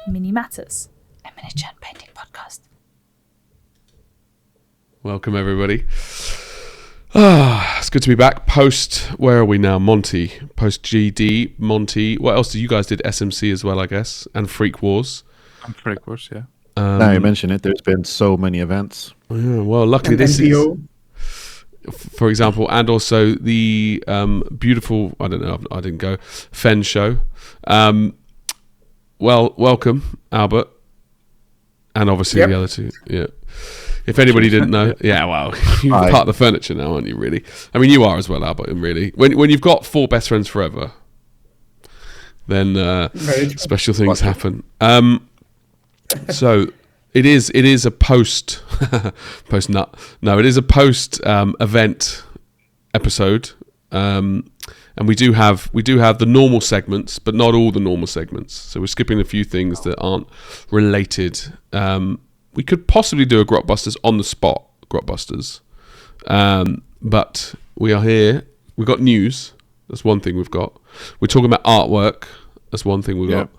Mini Matters, a miniature painting podcast. Welcome, everybody. It's good to be back. Where are we now? Monte. Post GD, Monte. What else did you guys did? SMC as well, I guess, and Freak Wars. And Freak Wars, yeah. Now you mention it, there's been so many events. Yeah, well, luckily And this NPO. is, for example, and also the beautiful, I don't know, I didn't go, Fen show. Well, welcome, Albert. And obviously the other two, yeah. If anybody didn't know, yeah, well, you're part of the furniture now, aren't you, really? I mean, you are as well, Albert, really. When you've got 4 best friends forever, then special things happen. So it is a post event episode, and we do have the normal segments, but not all the normal segments. So we're skipping a few things that aren't related. We could possibly do a Grotbusters on the spot, Grotbusters, but we are here. We've got news. That's one thing we've got. We're talking about artwork. That's one thing we've got.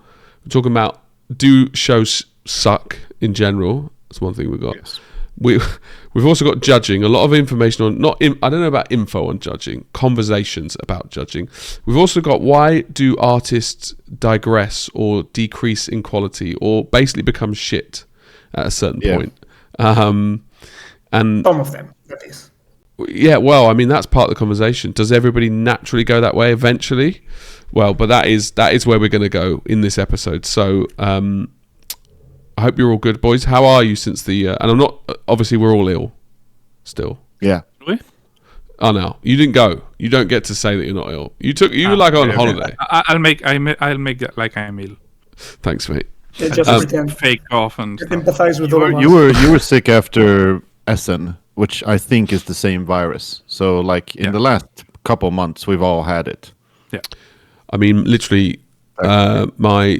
We're talking about do shows suck in general. That's one thing we've got. Yes. We've also got judging. A lot of information on I don't know about info on judging. Conversations about judging. We've also got why do artists digress or decrease in quality or basically become shit at a certain point. And Some of them, that is. Yeah, well, I mean that's part of the conversation. Does everybody naturally go that way eventually? Well, but that is where we're going to go in this episode. So I hope you're all good, boys. How are you since the? And I'm not. Obviously, we're all ill still. Yeah. Really? Oh no, you didn't go. You don't get to say that you're not ill. You were like on holiday. I'll make it like I'm ill. Thanks, mate. Yeah, just pretend. Fake off and Just empathize with all of us. You were sick after Essen, which I think is the same virus. So like in the last couple months, we've all had it. Yeah. I mean, literally,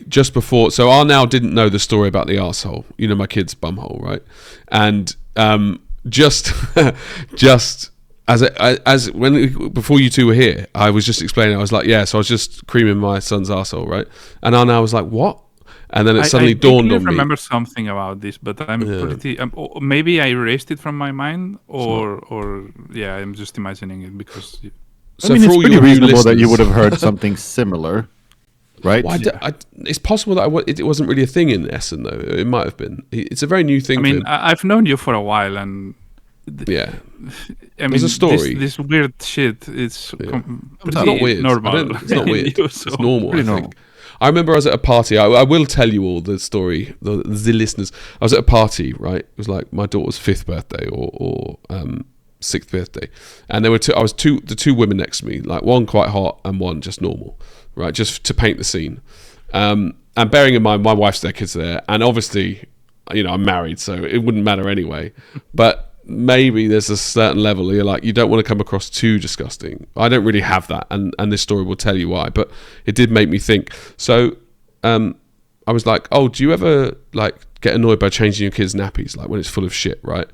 just before. So I now didn't know the story about the arsehole. You know, my kid's bumhole, right? And just before you two were here, I was just explaining. I was like, so I was just creaming my son's arsehole, right? And I now was like, what? And then it suddenly dawned on me. I remember something about this, but I'm pretty. Maybe I erased it from my mind, or I'm just imagining it because. So I mean, it's pretty reasonable that you would have heard something similar, right? Well, it's possible that it wasn't really a thing in Essen, though. It might have been. It's a very new thing. I mean, I've known you for a while, and I mean, there's a story. This weird shit. It's it's not weird. Normal. It's not weird. It's normal. Pretty I normal. think. I remember I was at a party. I will tell you all the story, the listeners. I was at a party, right? It was like my daughter's 5th birthday or 6th birthday, and there were the two women next to me, like one quite hot and one just normal, right? Just to paint the scene. And bearing in mind, my wife's there, kids are there, and obviously, you know, I'm married, so it wouldn't matter anyway. But maybe there's a certain level you're like, you don't want to come across too disgusting. I don't really have that, and this story will tell you why, but it did make me think. So I was like, oh, do you ever like get annoyed by changing your kids' nappies, like when it's full of shit, right?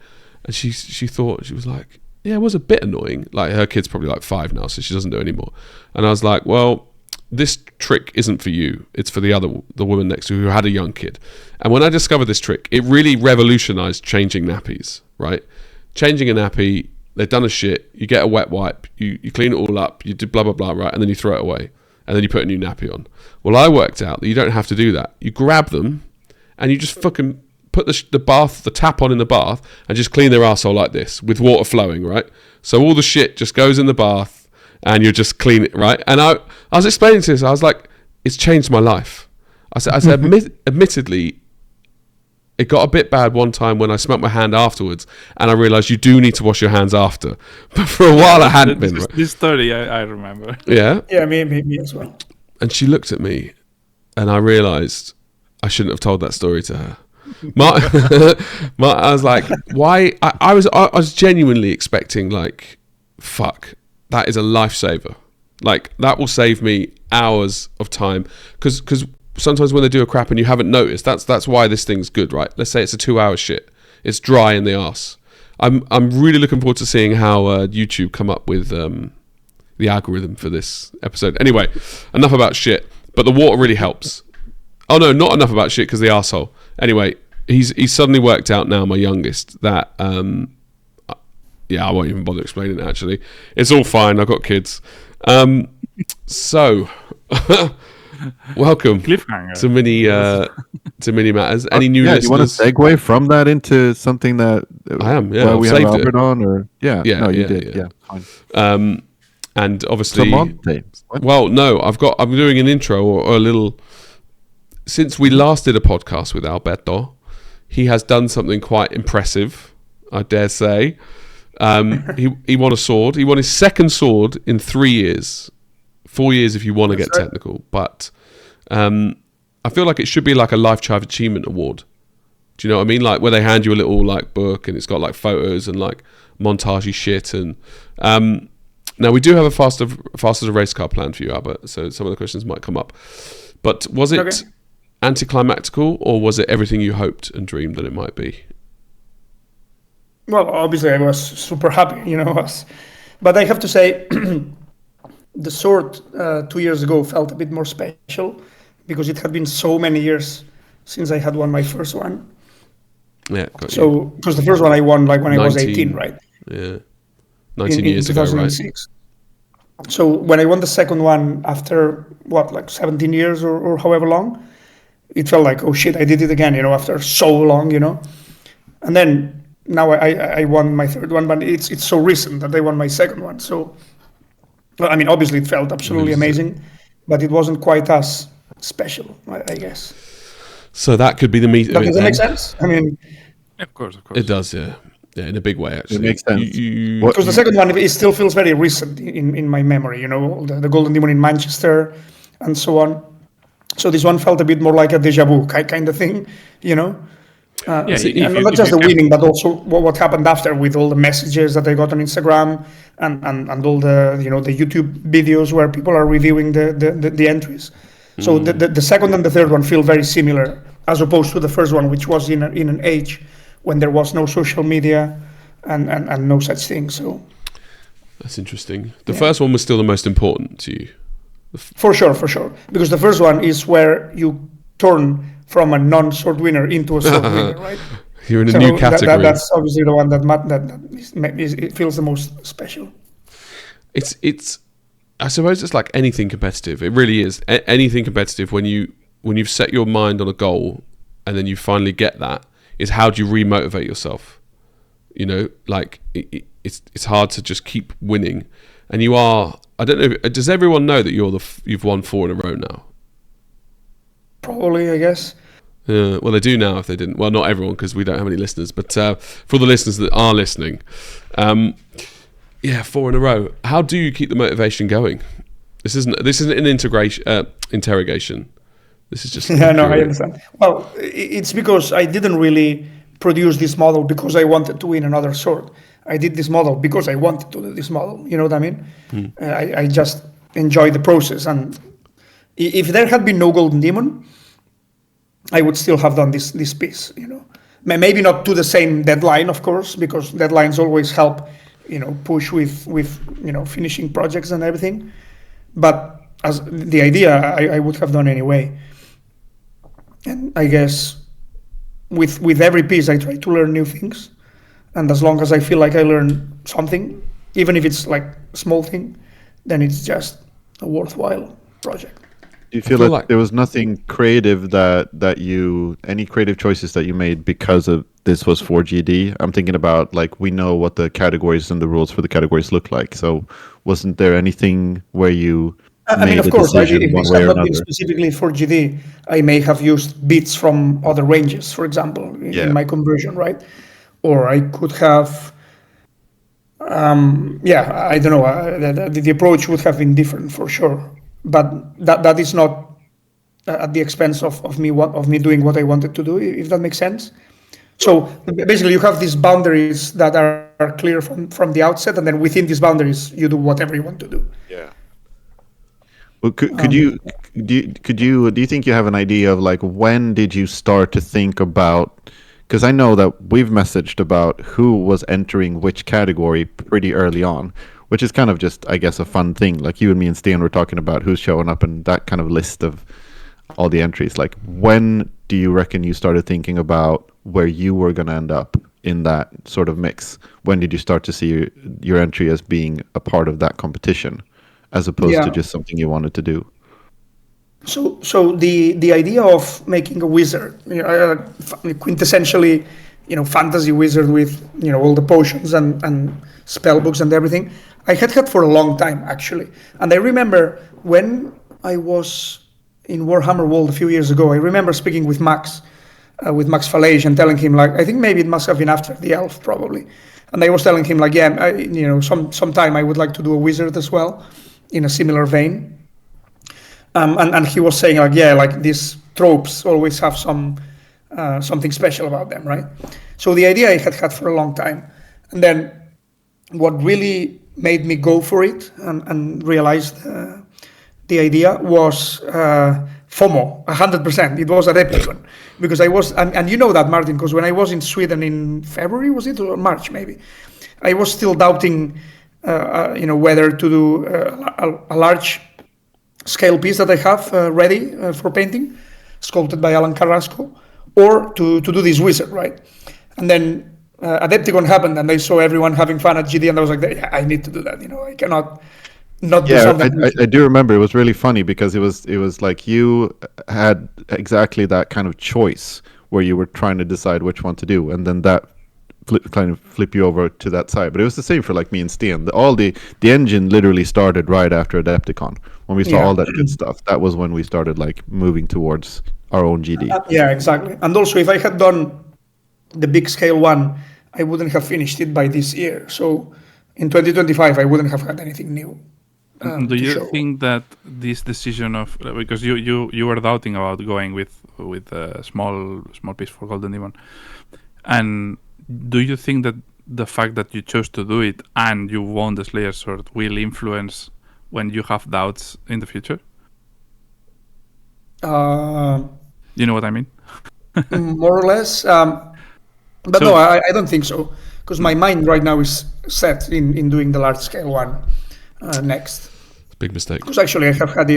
And she thought, she was like, yeah, it was a bit annoying. Like her kid's probably like 5 now, so she doesn't do it anymore. And I was like, well, this trick isn't for you. It's for the woman next to her who had a young kid. And when I discovered this trick, it really revolutionized changing nappies, right? Changing a nappy, they've done a shit, you get a wet wipe, you clean it all up, you do blah, blah, blah, right? And then you throw it away. And then you put a new nappy on. Well, I worked out that you don't have to do that. You grab them and you just fucking put the tap on in the bath and just clean their arsehole like this with water flowing, right? So all the shit just goes in the bath and you just clean it, right? And I was explaining to this, I was like, it's changed my life. I said admittedly, it got a bit bad one time when I smelt my hand afterwards, and I realised you do need to wash your hands after. But for a while I hadn't been. Right? This story I remember. Yeah? Yeah, me as well. And she looked at me, and I realised I shouldn't have told that story to her. I was like, why? I was genuinely expecting, like, fuck, that is a lifesaver. Like, that will save me hours of time. Because sometimes when they do a crap and you haven't noticed, that's why this thing's good, right? Let's say it's a 2-hour shit. It's dry in the arse. I'm really looking forward to seeing how YouTube come up with the algorithm for this episode. Anyway, enough about shit. But the water really helps. Oh no, not enough about shit because the arsehole. Anyway, he's suddenly worked out now, my youngest, that I won't even bother explaining it actually. It's all fine, I've got kids. So welcome to Mini Matters. Any new listeners? Do you want to segue from that into something that I am, yeah. we have Albert on, or you did. Fine. And obviously, Monte. Well, no, I'm doing an intro or a little. Since we last did a podcast with Alberto, he has done something quite impressive, I dare say. He won a sword. He won his second sword in 3 years. 4 years if you want to get technical. But I feel like it should be like a Lifetime Achievement Award. Do you know what I mean? Like where they hand you a little like book and it's got like photos and like montagey shit. And now we do have a faster race car plan for you, Albert. So some of the questions might come up. But was it anticlimactical, or was it everything you hoped and dreamed that it might be? Well, obviously I was super happy, but I have to say the sword 2 years ago felt a bit more special because it had been so many years since I had won my first one. Yeah. So, because the first one I won like when I was 18, right? Yeah. 19 years ago, right? 2006. So when I won the second one after 17 years or however long, it felt like, oh shit, I did it again, after so long, And then now I won my third one, but it's so recent that I won my second one. So, I mean, obviously it felt absolutely amazing, but it wasn't quite as special, I guess. So that could be the meat of it. Does that make sense? I mean, of course. It does, yeah. Yeah, in a big way, actually. It makes sense. Because the second one, it still feels very recent in my memory, the Golden Demon in Manchester and so on. So this one felt a bit more like a deja vu kind of thing, and not just the winning, but also what happened after with all the messages that I got on Instagram and all the the YouTube videos where people are reviewing the entries. So the second and the third one feel very similar as opposed to the first one, which was in an age when there was no social media and no such thing. So that's interesting. The first one was still the most important to you. For sure. Because the first one is where you turn from a non-sword winner into a sword winner, right? You're in a new category. That's obviously the one that it feels the most special. It's. I suppose it's like anything competitive. It really is. Anything competitive when you've set your mind on a goal and then you finally get that, is how do you remotivate yourself? Like it's hard to just keep winning, and you are. I don't know. Does everyone know that you've won 4 in a row now? Probably, I guess. Well, they do now. If they didn't, well, not everyone because we don't have any listeners. But for the listeners that are listening, 4 in a row. How do you keep the motivation going? This isn't an interrogation. This is just I understand. Well, it's because I didn't really produce this model because I wanted to win another sword. I did this model because I wanted to do this model. You know what I mean? I just enjoy the process. And if there had been no Golden Demon, I would still have done this piece. Maybe not to the same deadline, of course, because deadlines always help. Push with finishing projects and everything. But as the idea, I would have done anyway. And I guess with every piece, I try to learn new things. And as long as I feel like I learn something, even if it's like a small thing, then it's just a worthwhile project. Do you feel like there was nothing creative any creative choices that you made because of this was for GD? I'm thinking about like we know what the categories and the rules for the categories look like. So wasn't there anything where you made a decision one way or another? Specifically for GD, I may have used bits from other ranges, for example, in my conversion, right? Or I could have, I don't know. The approach would have been different for sure, but that is not at the expense of me doing what I wanted to do. If that makes sense. So basically, you have these boundaries that are clear from the outset, and then within these boundaries, you do whatever you want to do. Yeah. Well, do you think you have an idea of like when did you start to think about? Because I know that we've messaged about who was entering which category pretty early on, which is kind of just, I guess, a fun thing. Like you and me and Stian were talking about who's showing up and that kind of list of all the entries. Like, when do you reckon you started thinking about where you were going to end up in that sort of mix? When did you start to see your entry as being a part of that competition, as opposed to just something you wanted to do? So the idea of making a wizard, quintessentially, fantasy wizard with all the potions and spell books and everything, I had for a long time actually. And I remember when I was in Warhammer World a few years ago, I remember speaking with Max Falage, and telling him, like, I think maybe it must have been after the elf probably, and I was telling him, like, sometime I would like to do a wizard as well in a similar vein. And he was saying, like, like these tropes always have something special about them, right? So the idea I had for a long time. And then what really made me go for it and realize the idea was FOMO, 100%. It was Adepticon. Because I was, and you know that, Martin, because when I was in Sweden in February, was it, or March maybe, I was still doubting, whether to do a large scale piece that I have ready for painting, sculpted by Alan Carrasco, or to do this wizard, right? And then Adepticon happened, and I saw everyone having fun at GD, and I was like, yeah, I need to do that. I cannot not do something. I do remember. It was really funny because it was like you had exactly that kind of choice where you were trying to decide which one to do, and then that flip you over to that side. But it was the same for like me and Steen. The engine literally started right after Adepticon. When we saw all that good stuff, that was when we started like moving towards our own GD. Yeah, exactly. And also, if I had done the big scale one, I wouldn't have finished it by this year. So in 2025, I wouldn't have had anything new. Do you think that this decision of, because you were doubting about going with a small piece for Golden Demon, and do you think that the fact that you chose to do it and you won the Slayer Sword will influence when you have doubts in the future? You know what I mean? More or less. But so, no, I don't think so. Because my mind right now is set in doing the large scale one next. It's a big mistake. Because actually I have had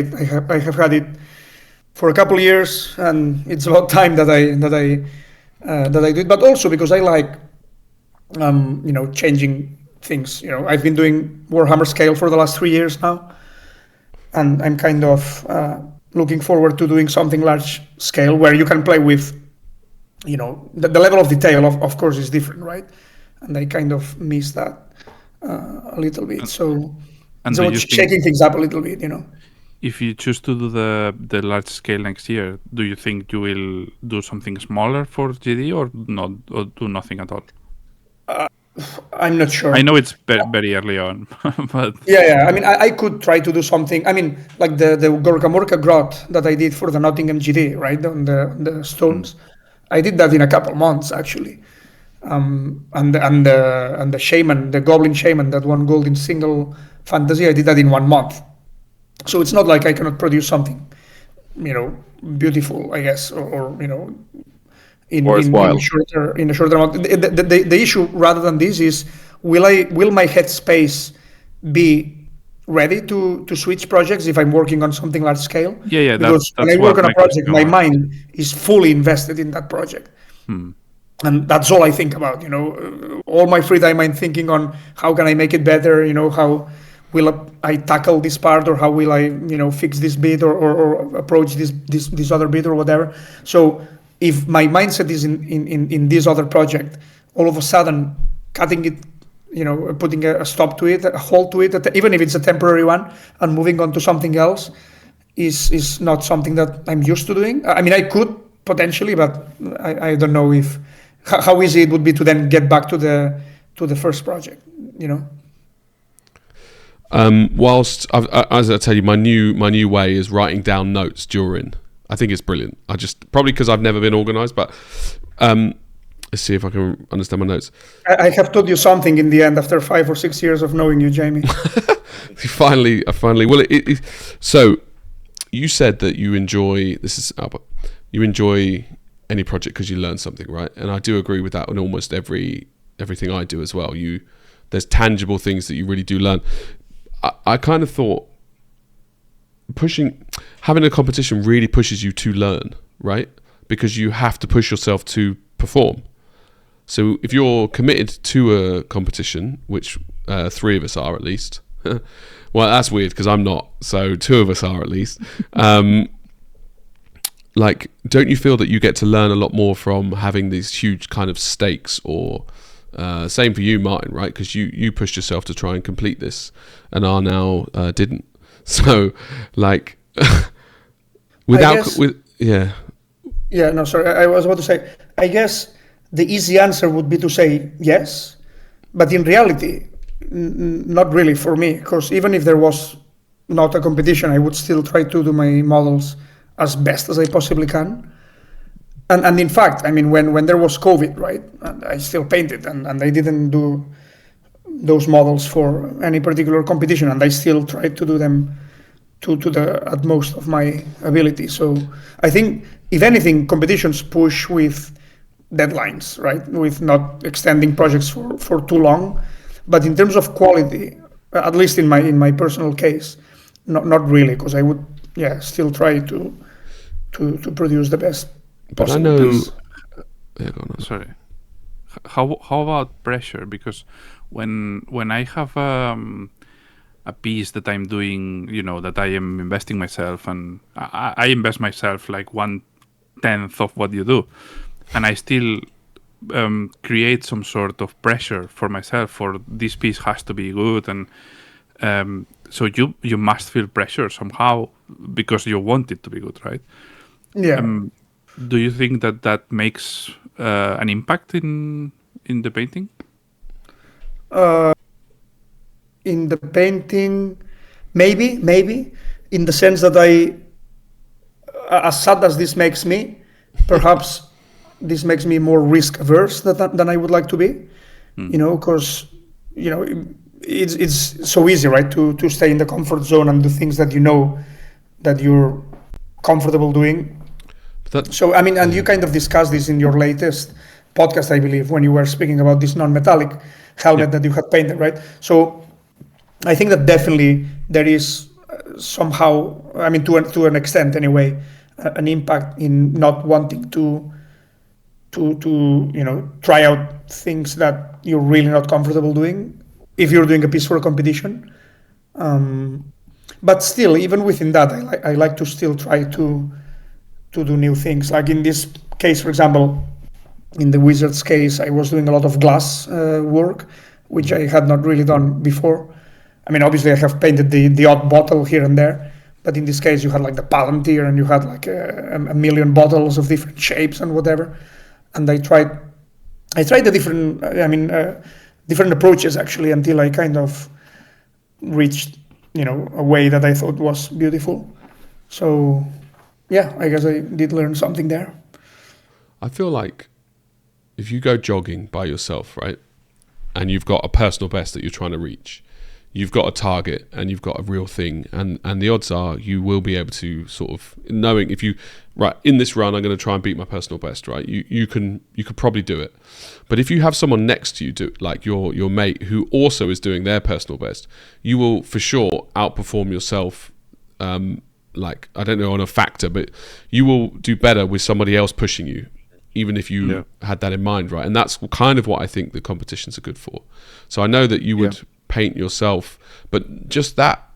it for a couple of years, and it's about time that I do it. But also because I like changing things. I've been doing Warhammer scale for the last 3 years now, and I'm kind of looking forward to doing something large scale where you can play with, the level of detail of course is different, right? And I kind of miss that a little bit. So shaking things up a little bit, If you choose to do the large scale next year, do you think you will do something smaller for GD or not, or do nothing at all? I'm not sure. I know it's very early on, but yeah. I mean, I could try to do something. I mean, like the Gorkamorka grot that I did for the Nottingham GD, right, on the stones. I did that in a couple months actually, and the shaman, the goblin shaman that won gold in single fantasy, I did that in 1 month. So it's not like I cannot produce something, beautiful, I guess, or in a shorter amount. The issue rather than this is, will my headspace be ready to switch projects if I'm working on something large scale? Yeah. Because when I work on a project, my mind is fully invested in that project. And that's all I think about, all my free time I'm thinking on how can I make it better, how will I tackle this part, or how will I, fix this bit or approach this other bit or whatever. So if my mindset is in this other project, all of a sudden cutting it, putting a stop to it, a halt to it, even if it's a temporary one, and moving on to something else is not something that I'm used to doing. I mean, I could potentially, but I don't know how easy it would be to then get back to the first project, Whilst as I tell you, my new way is writing down notes during. I think it's brilliant. I just, probably because I've never been organised, but let's see if I can understand my notes. I have told you something in the end after 5 or 6 years of knowing you, Jamie. Finally. Well, so you said that you enjoy. This is Albert. You enjoy any project because you learn something, right? And I do agree with that on almost everything I do as well. There's tangible things that you really do learn. I kind of thought, having a competition really pushes you to learn, right? Because you have to push yourself to perform. So if you're committed to a competition, which 3 of us are at least, well, that's weird because I'm not. So 2 of us are at least. Like, don't you feel that you get to learn a lot more from having these huge kind of stakes? Or same for you, Martin, right? Because you pushed yourself to try and complete this, and are now didn't. So, like, Yeah, no, sorry. I was about to say, I guess the easy answer would be to say yes, but in reality, not really for me, because even if there was not a competition, I would still try to do my models as best as I possibly can. And in fact, I mean, when there was COVID, right, and I still painted, and I didn't do those models for any particular competition, and I still tried to do them to the utmost of my ability. So I think, if anything, competitions push with deadlines, right, with not extending projects for too long. But in terms of quality, at least in my personal case, not really, because I would still try to produce the best But possible. I know. piece. Sorry. How about pressure? Because when I have a piece that I'm doing, that I am investing myself, and I invest myself like 1/10 of what you do, and I still create some sort of pressure for myself for this piece has to be good, and so you must feel pressure somehow because you want it to be good, right? Yeah. Do you think that makes an impact in the painting? In the painting, maybe, in the sense that as sad as this makes me, perhaps this makes me more risk averse than I would like to be. Because it's so easy, right, to stay in the comfort zone and do things that that you're comfortable doing. So I mean, and you kind of discussed this in your latest podcast, I believe, when you were speaking about this non-metallic helmet that you had painted, right? So I think that definitely there is somehow, I mean, to an extent anyway, an impact in not wanting to try out things that you're really not comfortable doing if you're doing a piece for a competition. But still, even within that, I like to still try to do new things. Like in this case, for example, in the Wizards case, I was doing a lot of glass work, which I had not really done before. I mean, obviously, I have painted the odd bottle here and there, but in this case, you had like the Palantir, and you had like a million bottles of different shapes and whatever. And I tried the different approaches actually until I kind of reached, a way that I thought was beautiful. So, yeah, I guess I did learn something there. I feel like if you go jogging by yourself, right, and you've got a personal best that you're trying to reach, you've got a target and you've got a real thing, and the odds are you will be able to sort of, knowing if you, right, in this run I'm going to try and beat my personal best, right, you could probably do it. But if you have someone next to you, like your mate who also is doing their personal best, you will for sure outperform yourself. Like, I don't know on a factor, but you will do better with somebody else pushing you, even if you had that in mind, right? And that's kind of what I think the competitions are good for. So I know that you would paint yourself, but just that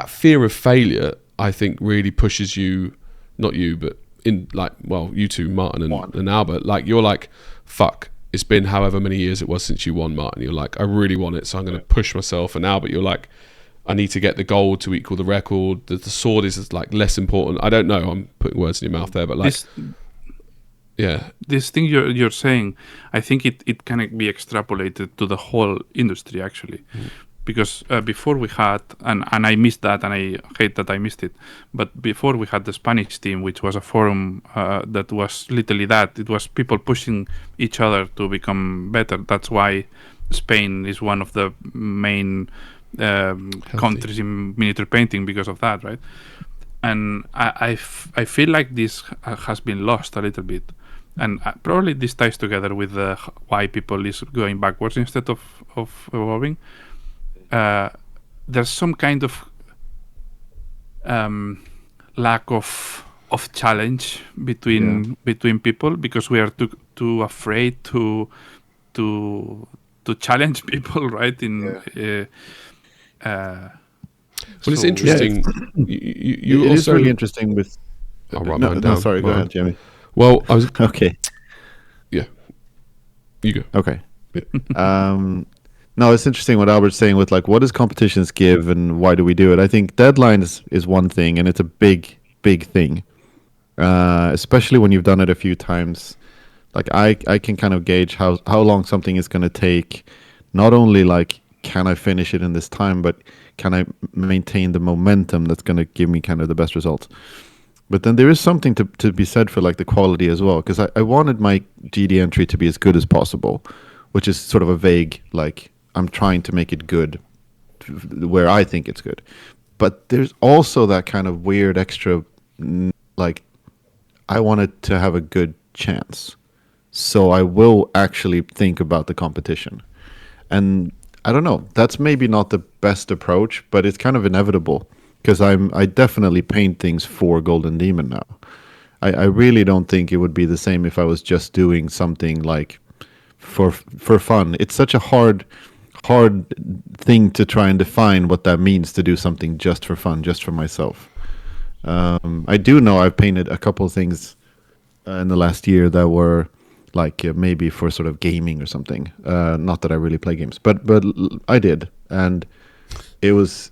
fear of failure, I think, really pushes you, not you, but in like, well, you two, Martin and Albert, like you're like, fuck, it's been however many years it was since you won, Martin. You're like, I really want it, so I'm going to push myself. And Albert, you're like, I need to get the gold to equal the record. The sword is like less important. I don't know. I'm putting words in your mouth there, but like, this thing you're saying, I think it can be extrapolated to the whole industry actually, because before we had, and I missed that, and I hate that I missed it. But before we had the Spanish team, which was a forum that was literally that. It was people pushing each other to become better. That's why Spain is one of the main countries in miniature painting because of that, right? And I feel like this has been lost a little bit, and probably this ties together with why people is going backwards instead of evolving. There's some kind of lack of challenge between people, because we are too afraid to challenge people, right? Well, it's interesting. It is really interesting with. I'll write mine down. Sorry, go ahead, Jamie. Well, I was Okay. Yeah, you go. Okay. No, it's interesting what Albert's saying with like, what does competitions give and why do we do it? I think deadlines is one thing, and it's a big thing, especially when you've done it a few times. Like I can kind of gauge how long something is going to take. Not only like, can I finish it in this time, but can I maintain the momentum that's going to give me kind of the best results? But then there is something to be said for like the quality as well, because I wanted my GD entry to be as good as possible, which is sort of a vague, like, I'm trying to make it good where I think it's good. But there's also that kind of weird extra, like, I wanted to have a good chance. So I will actually think about the competition. And I don't know, that's maybe not the best approach, but it's kind of inevitable, because I definitely paint things for Golden Demon now. I really don't think it would be the same if I was just doing something like for fun. It's such a hard thing to try and define what that means, to do something just for fun, just for myself. I do know I've painted a couple of things in the last year that were like maybe for sort of gaming or something. Not that I really play games, but I did, and it's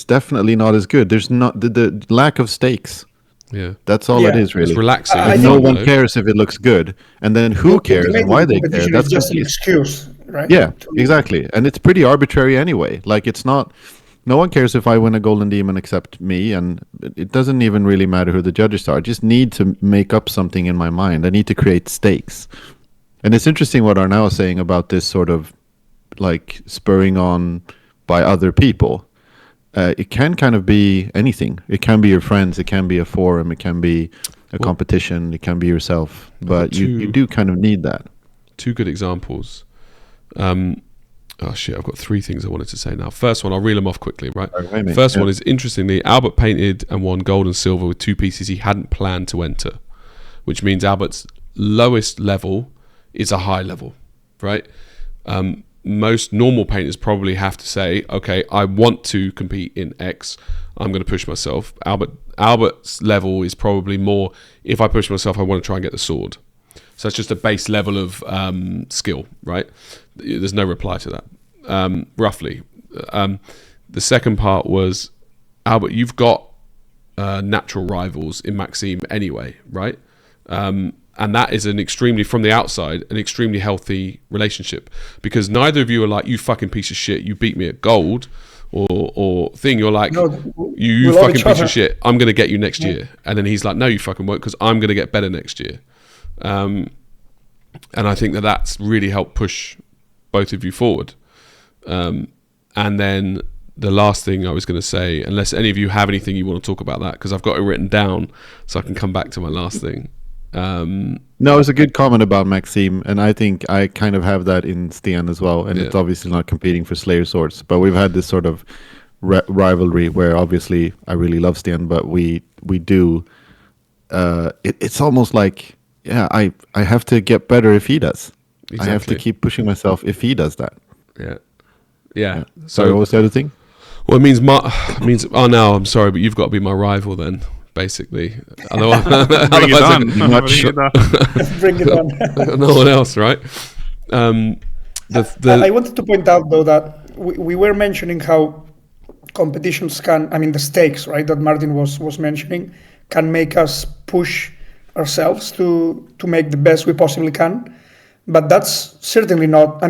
definitely not as good. There's not the lack of stakes. Yeah, that's all it is, really. It's relaxing. No one cares if it looks good, and then who cares and why they care? That's just an excuse, right? Yeah, exactly. And it's pretty arbitrary anyway. Like, it's not. No one cares if I win a Golden Demon except me, and it doesn't even really matter who the judges are. I just need to make up something in my mind. I need to create stakes. And it's interesting what Arnaud is saying about this sort of like spurring on by other people. It can kind of be anything. It can be your friends. It can be a forum. It can be a competition. It can be yourself. But you do kind of need that. Two good examples. Oh shit, I've got three things I wanted to say now. First one, I'll reel them off quickly, right? First one is, interestingly, Albert painted and won gold and silver with 2 pieces he hadn't planned to enter, which means Albert's lowest level is a high level, right? Most normal painters probably have to say, okay, I want to compete in X, I'm going to push myself. Albert's level is probably more, if I push myself, I want to try and get the sword. So it's just a base level of skill, right? There's no reply to that, roughly. The second part was, Albert, you've got natural rivals in Maxime anyway, right? And that is from the outside, an extremely healthy relationship, because neither of you are like, you fucking piece of shit, you beat me at gold, or thing. You're like, you fucking piece of shit, I'm going to get you next year. And then he's like, no, you fucking won't, because I'm going to get better next year. And I think that's really helped push both of you forward. And then the last thing I was going to say, unless any of you have anything you want to talk about that, because I've got it written down so I can come back to my last thing. No, it's a good comment about Maxime, and I think I kind of have that in Stian as well, and it's obviously not competing for Slayer swords, but we've had this sort of rivalry where obviously I really love Stian, but we do it's almost like, I have to get better if he does. Exactly. I have to keep pushing myself if he does that. Yeah. So what was the other thing? Well, it means oh no, I'm sorry, but you've got to be my rival then, basically. Otherwise, Bring it on. No one else, right? I wanted to point out though that we were mentioning how competitions the stakes, right, that Martin was mentioning, can make us push ourselves to make the best we possibly can. But that's certainly not,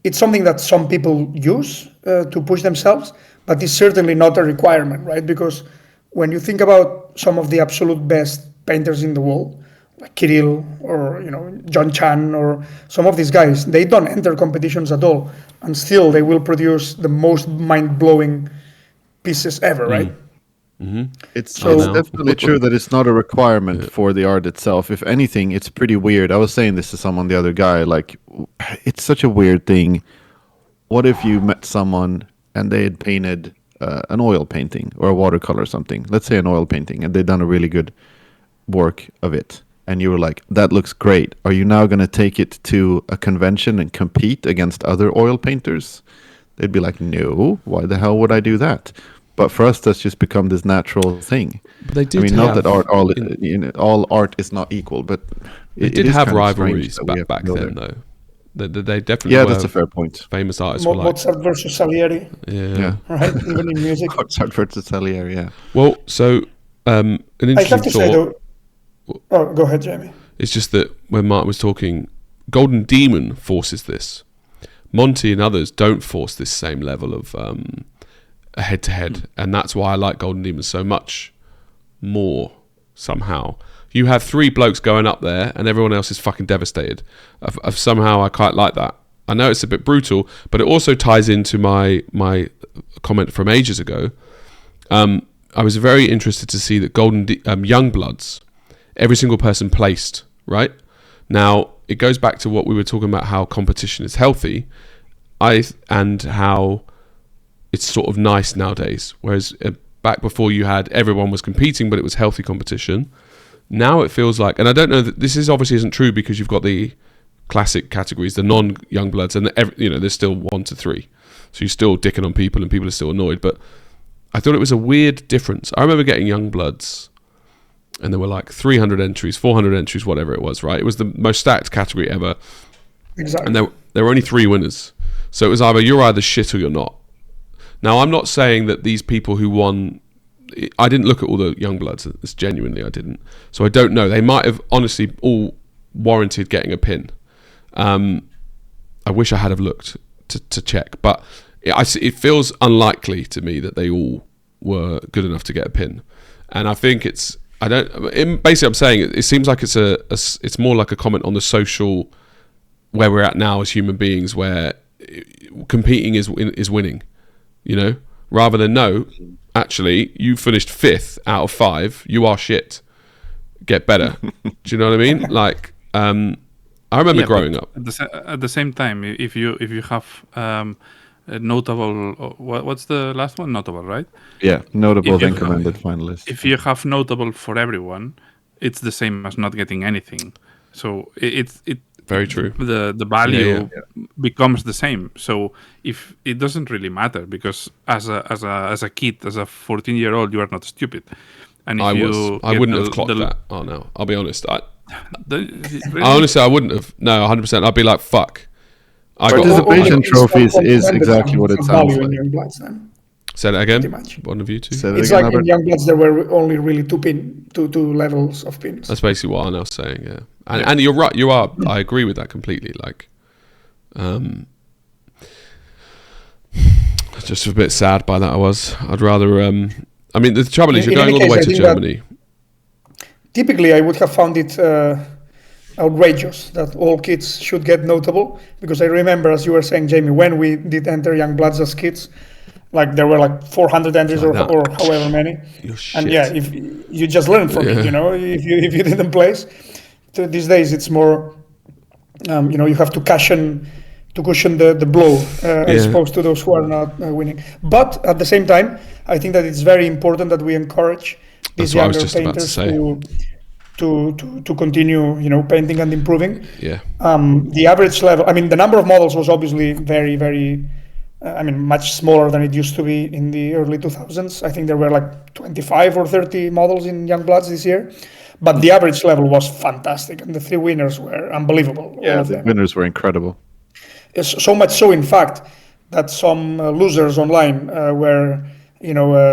it's something that some people use to push themselves, but it's certainly not a requirement, right? Because when you think about some of the absolute best painters in the world, like Kirill or John Chan or some of these guys, they don't enter competitions at all, and still they will produce the most mind-blowing pieces ever, right? Mm-hmm. It's definitely true that it's not a requirement for the art itself. If anything, it's pretty weird. I was saying this to someone the other guy, like, it's such a weird thing. What if you met someone and they had painted an oil painting or a watercolor or something. Let's say an oil painting, and they've done a really good work of it. And you were like, that looks great. Are you now going to take it to a convention and compete against other oil painters? They'd be like, no, why the hell would I do that? But for us, that's just become this natural thing. But they did. I mean, not that all art is not equal, but they did have rivalries back then, though. They definitely were. That's a fair point. Famous artists were like Mozart versus Salieri. Yeah. Right. Even in music. Mozart versus Salieri. Yeah. Well, so an interesting I have to say thought. Oh, go ahead, Jamie. It's just that when Martin was talking, Golden Demon forces this. Monte and others don't force this same level of a head-to-head, and that's why I like Golden Demon so much more somehow. You have 3 blokes going up there and everyone else is fucking devastated. Somehow I quite like that. I know it's a bit brutal, but it also ties into my comment from ages ago. I was very interested to see that Youngbloods, every single person placed, right? Now, it goes back to what we were talking about, how competition is healthy, and how it's sort of nice nowadays. Whereas back before you had everyone was competing, but it was healthy competition. Now it feels like, and I don't know that this obviously isn't true because you've got the classic categories, the non-Youngbloods, and there's still 1 to 3. So you're still dicking on people and people are still annoyed. But I thought it was a weird difference. I remember getting Youngbloods and there were like 300 entries, 400 entries, whatever it was, right? It was the most stacked category ever. Exactly. And there were only 3 winners. So it was you're either shit or you're not. Now, I'm not saying that these people who won, I didn't look at all the Youngbloods. It's genuinely, I didn't. So I don't know. They might have honestly all warranted getting a pin. I wish I had have looked to check, but it feels unlikely to me that they all were good enough to get a pin. And I think basically I'm saying it seems like it's more like a comment on the social where we're at now as human beings, where competing is winning, rather than actually you finished 5th out of 5, you are shit, get better. Do you know what I mean? Like I remember growing up at the same time, if you have a notable, what's the last one? Notable, right? Yeah, notable then commended finalist. If you have notable for everyone, it's the same as not getting anything. So it's very true. The value becomes the same. So if it doesn't really matter, because as a kid, as a 14-year-old, you are not stupid. And if I wouldn't have clocked that. Oh no, I'll be honest. Honestly, I wouldn't have. No, 100%. I'd be like, fuck. Participation trophies is exactly what it sounds like. Say that again. Pretty much. One of you two. It's like in Youngbloods there were only really two levels of pins. That's basically what Arnaud's saying. Yeah, and you're right. You are. I agree with that completely. Like, just a bit sad by that. I'd rather. I mean, the trouble is, you're going all the way to Germany. Typically, I would have found it outrageous that all kids should get notable, because I remember, as you were saying, Jamie, when we did enter Youngbloods as kids, like there were like 400 entries or however many, and if you just learn from it, if you didn't place. These days it's more, you have to cushion the blow as opposed to those who are not winning. But at the same time, I think that it's very important that we encourage these younger painters to continue, painting and improving. Yeah. The average level, the number of models was obviously very, very, much smaller than it used to be in the early 2000s. I think there were like 25 or 30 models in Youngbloods this year. But the average level was fantastic, and the 3 winners were unbelievable. Yeah, the winners were incredible. So much so, in fact, that some losers online were,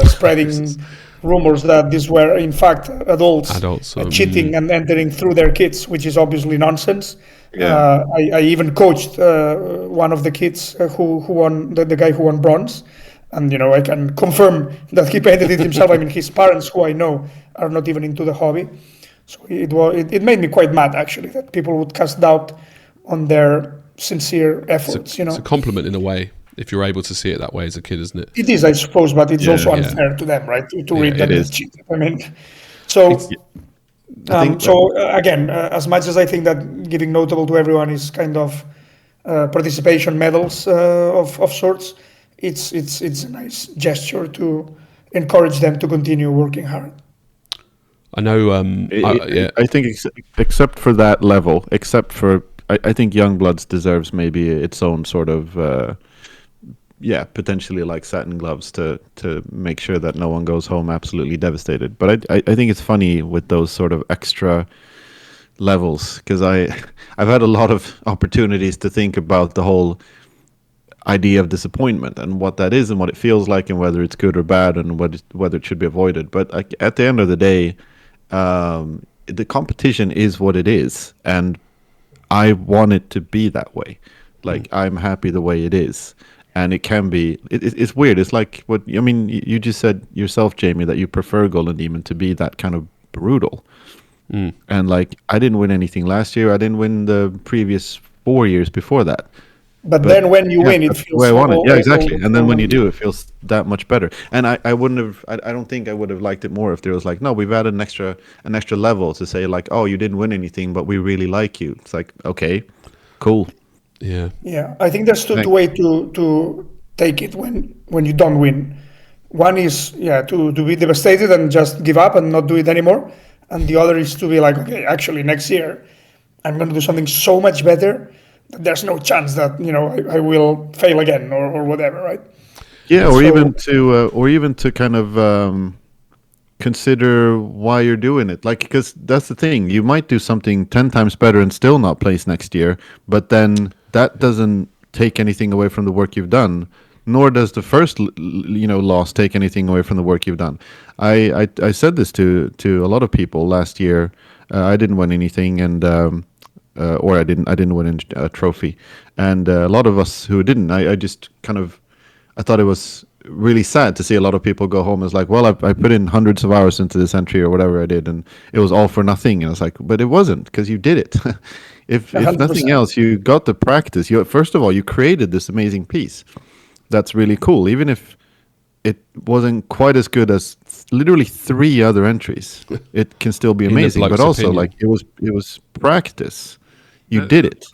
spreading rumors that these were, in fact, adults cheating and entering through their kits, which is obviously nonsense. Yeah. I even coached one of the kids who won, the guy who won bronze. And, I can confirm that he painted it himself. His parents, who I know, are not even into the hobby. So it made me quite mad, actually, that people would cast doubt on their sincere efforts. It's a compliment in a way, if you're able to see it that way as a kid, isn't it? It is, I suppose, but it's also unfair to them, right? To read that they cheated. Again, as much as I think that giving notable to everyone is kind of participation medals of sorts, it's a nice gesture to encourage them to continue working hard. I know. I think except for that level, I think Youngbloods deserves maybe its own sort of potentially like satin gloves to make sure that no one goes home absolutely devastated. But I think it's funny with those sort of extra levels, because I've had a lot of opportunities to think about the whole idea of disappointment and what that is and what it feels like and whether it's good or bad and whether it should be avoided. But at the end of the day, the competition is what it is, and I want it to be that way. Like, I'm happy the way it is. And it can be, it's weird. It's like you just said yourself, Jamie, that you prefer Golden Demon to be that kind of brutal. And like, I didn't win anything last year. I didn't win the previous 4 years before that. But then when you win, it feels the way I want it. Yeah, exactly. And then when you do, it feels that much better. And I don't think I would have liked it more if there was like, no, we've added an extra level to say like, oh, you didn't win anything, but we really like you. It's like, okay, cool. Yeah, I think there's two ways to take it when you don't win. One is to be devastated and just give up and not do it anymore, and the other is to be like, okay, actually next year I'm going to do something so much better that there's no chance that I will fail again or whatever, right? Yeah, or even to kind of consider why you're doing it. Like, because that's the thing, you might do something 10 times better and still not place next year, but then that doesn't take anything away from the work you've done, nor does the first loss take anything away from the work you've done. I said this to a lot of people last year. I didn't win anything, and or I didn't win a trophy, and a lot of us who didn't, I just kind of, I thought it was really sad to see a lot of people go home as like, well, I put in hundreds of hours into this entry or whatever I did, and it was all for nothing. And it's like, but it wasn't, because you did it. If nothing else, you got the practice. First of all, you created this amazing piece. That's really cool. Even if it wasn't quite as good as literally 3 other entries, it can still be amazing. But also, like, it was practice. You did it.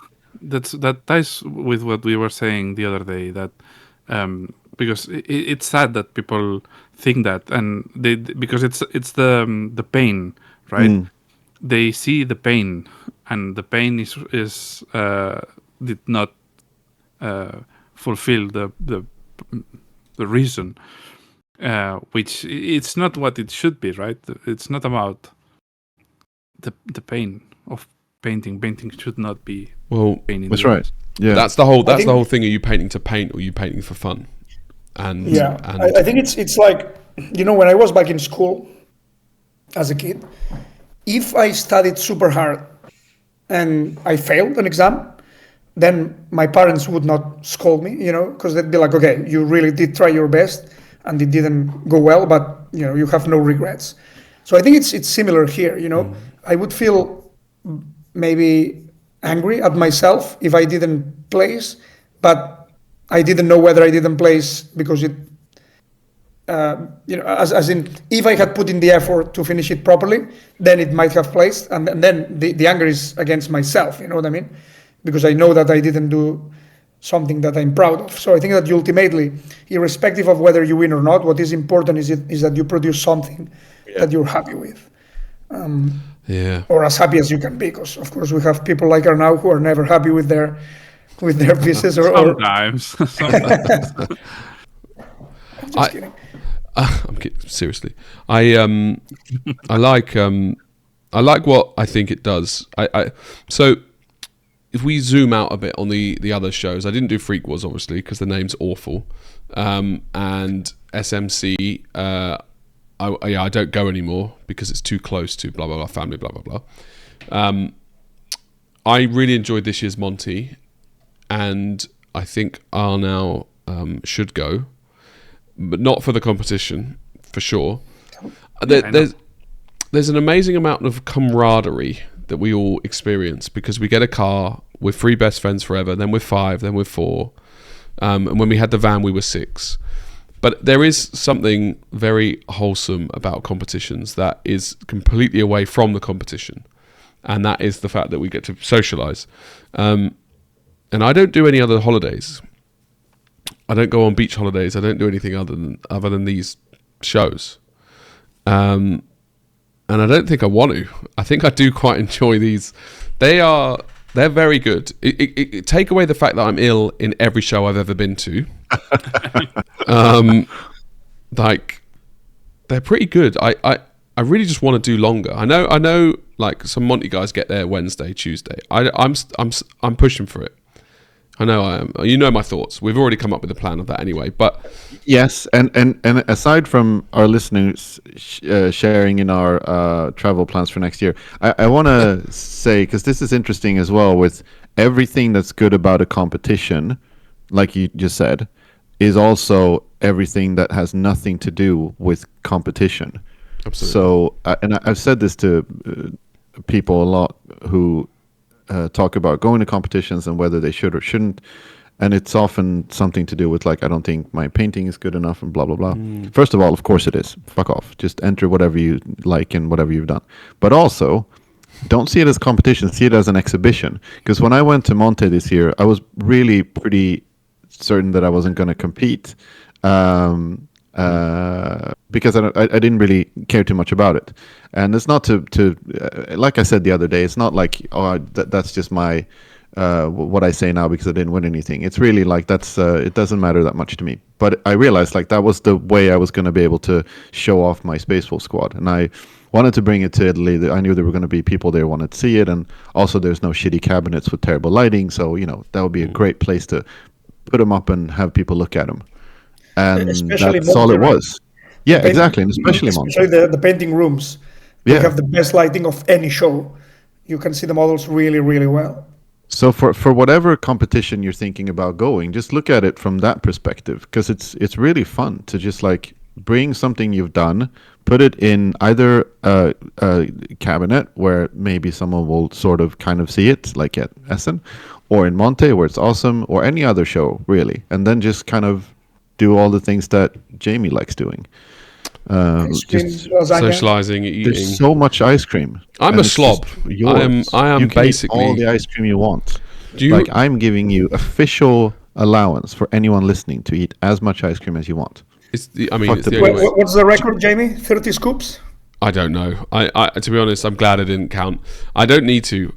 That ties with what we were saying the other day, that because it's sad that people think that, and because it's the pain, right? They see the pain, and the pain is did not fulfill the reason, which it's not what it should be, right? It's not about the pain of painting. Painting should not be pain. That's right. Yeah, that's the whole thing. Are you painting to paint, or are you painting for fun? And I think it's like, when I was back in school as a kid, if I studied super hard and I failed an exam, then my parents would not scold me, because they'd be like, okay, you really did try your best and it didn't go well, but you have no regrets. So I think it's similar here. I would feel maybe angry at myself if I didn't place, but I didn't know whether I didn't place because it, as in, if I had put in the effort to finish it properly, then it might have placed, and then the anger is against myself. You know what I mean? Because I know that I didn't do something that I'm proud of. So I think that you ultimately, irrespective of whether you win or not, what is important is that you produce something that you're happy with. Or as happy as you can be, because of course we have people like Arnau who are never happy with their pieces. Sometimes. I'm just kidding. I'm kidding. Seriously, I like what I think it does. So if we zoom out a bit on the other shows, I didn't do Freak Wars obviously because the name's awful, and SMC. I don't go anymore because it's too close to blah blah blah family blah blah blah. I really enjoyed this year's Monte, and I think Arnau should go, but not for the competition for sure. There's an amazing amount of camaraderie that we all experience because we get a car, we're 3 best friends forever, then we're 5, then we're 4, and when we had the van we were 6. But there is something very wholesome about competitions that is completely away from the competition, and that is the fact that we get to socialise. And I don't do any other holidays. I don't go on beach holidays. I don't do anything other than these shows. And I don't think I want to. I think I do quite enjoy these. They're very good. Take away the fact that I'm ill in every show I've ever been to. Like, they're pretty good. I really just want to do longer. I know. Like, some Monte guys get there Wednesday, Tuesday. I'm pushing for it. I know I am. You know my thoughts. We've already come up with a plan of that anyway. But yes, and aside from our listeners sharing in our travel plans for next year, I want to say, because this is interesting as well, with everything that's good about a competition, like you just said, is also everything that has nothing to do with competition. Absolutely. So, and I've said this to people a lot who talk about going to competitions and whether they should or shouldn't, and it's often something to do with, like, I don't think my painting is good enough and blah blah blah. First of all, of course it is. Fuck off. Just enter whatever you like and whatever you've done. But also, don't see it as competition. See it as an exhibition. Because when I went to Monte this year, I was really pretty certain that I wasn't going to compete. Because I didn't really care too much about it, and it's not to like I said the other day, it's not like that's just my what I say now because I didn't win anything. It's really like that's it doesn't matter that much to me. But I realized, like, that was the way I was going to be able to show off my Space Wolf squad, and I wanted to bring it to Italy. I knew there were going to be people there who wanted to see it, and also there's no shitty cabinets with terrible lighting, so that would be a great place to put them up and have people look at them. And especially that's all it was. Yeah, exactly, and especially the painting rooms. They have the best lighting of any show. You can see the models really, really well. So for whatever competition you're thinking about going, just look at it from that perspective, because it's really fun to just, like, bring something you've done, put it in either a cabinet where maybe someone will sort of kind of see it, like at Essen, or in Monte where it's awesome, or any other show really, and then just kind of do all the things that Jamie likes doing. Just socializing, eating. There's so much ice cream. I'm a slob. I am you can basically eat all the ice cream you want. Like, I'm giving you official allowance for anyone listening to eat as much ice cream as you want. It's the only way. What's the record, Jamie? 30 scoops? I don't know. I to be honest, I'm glad I didn't count. I don't need to.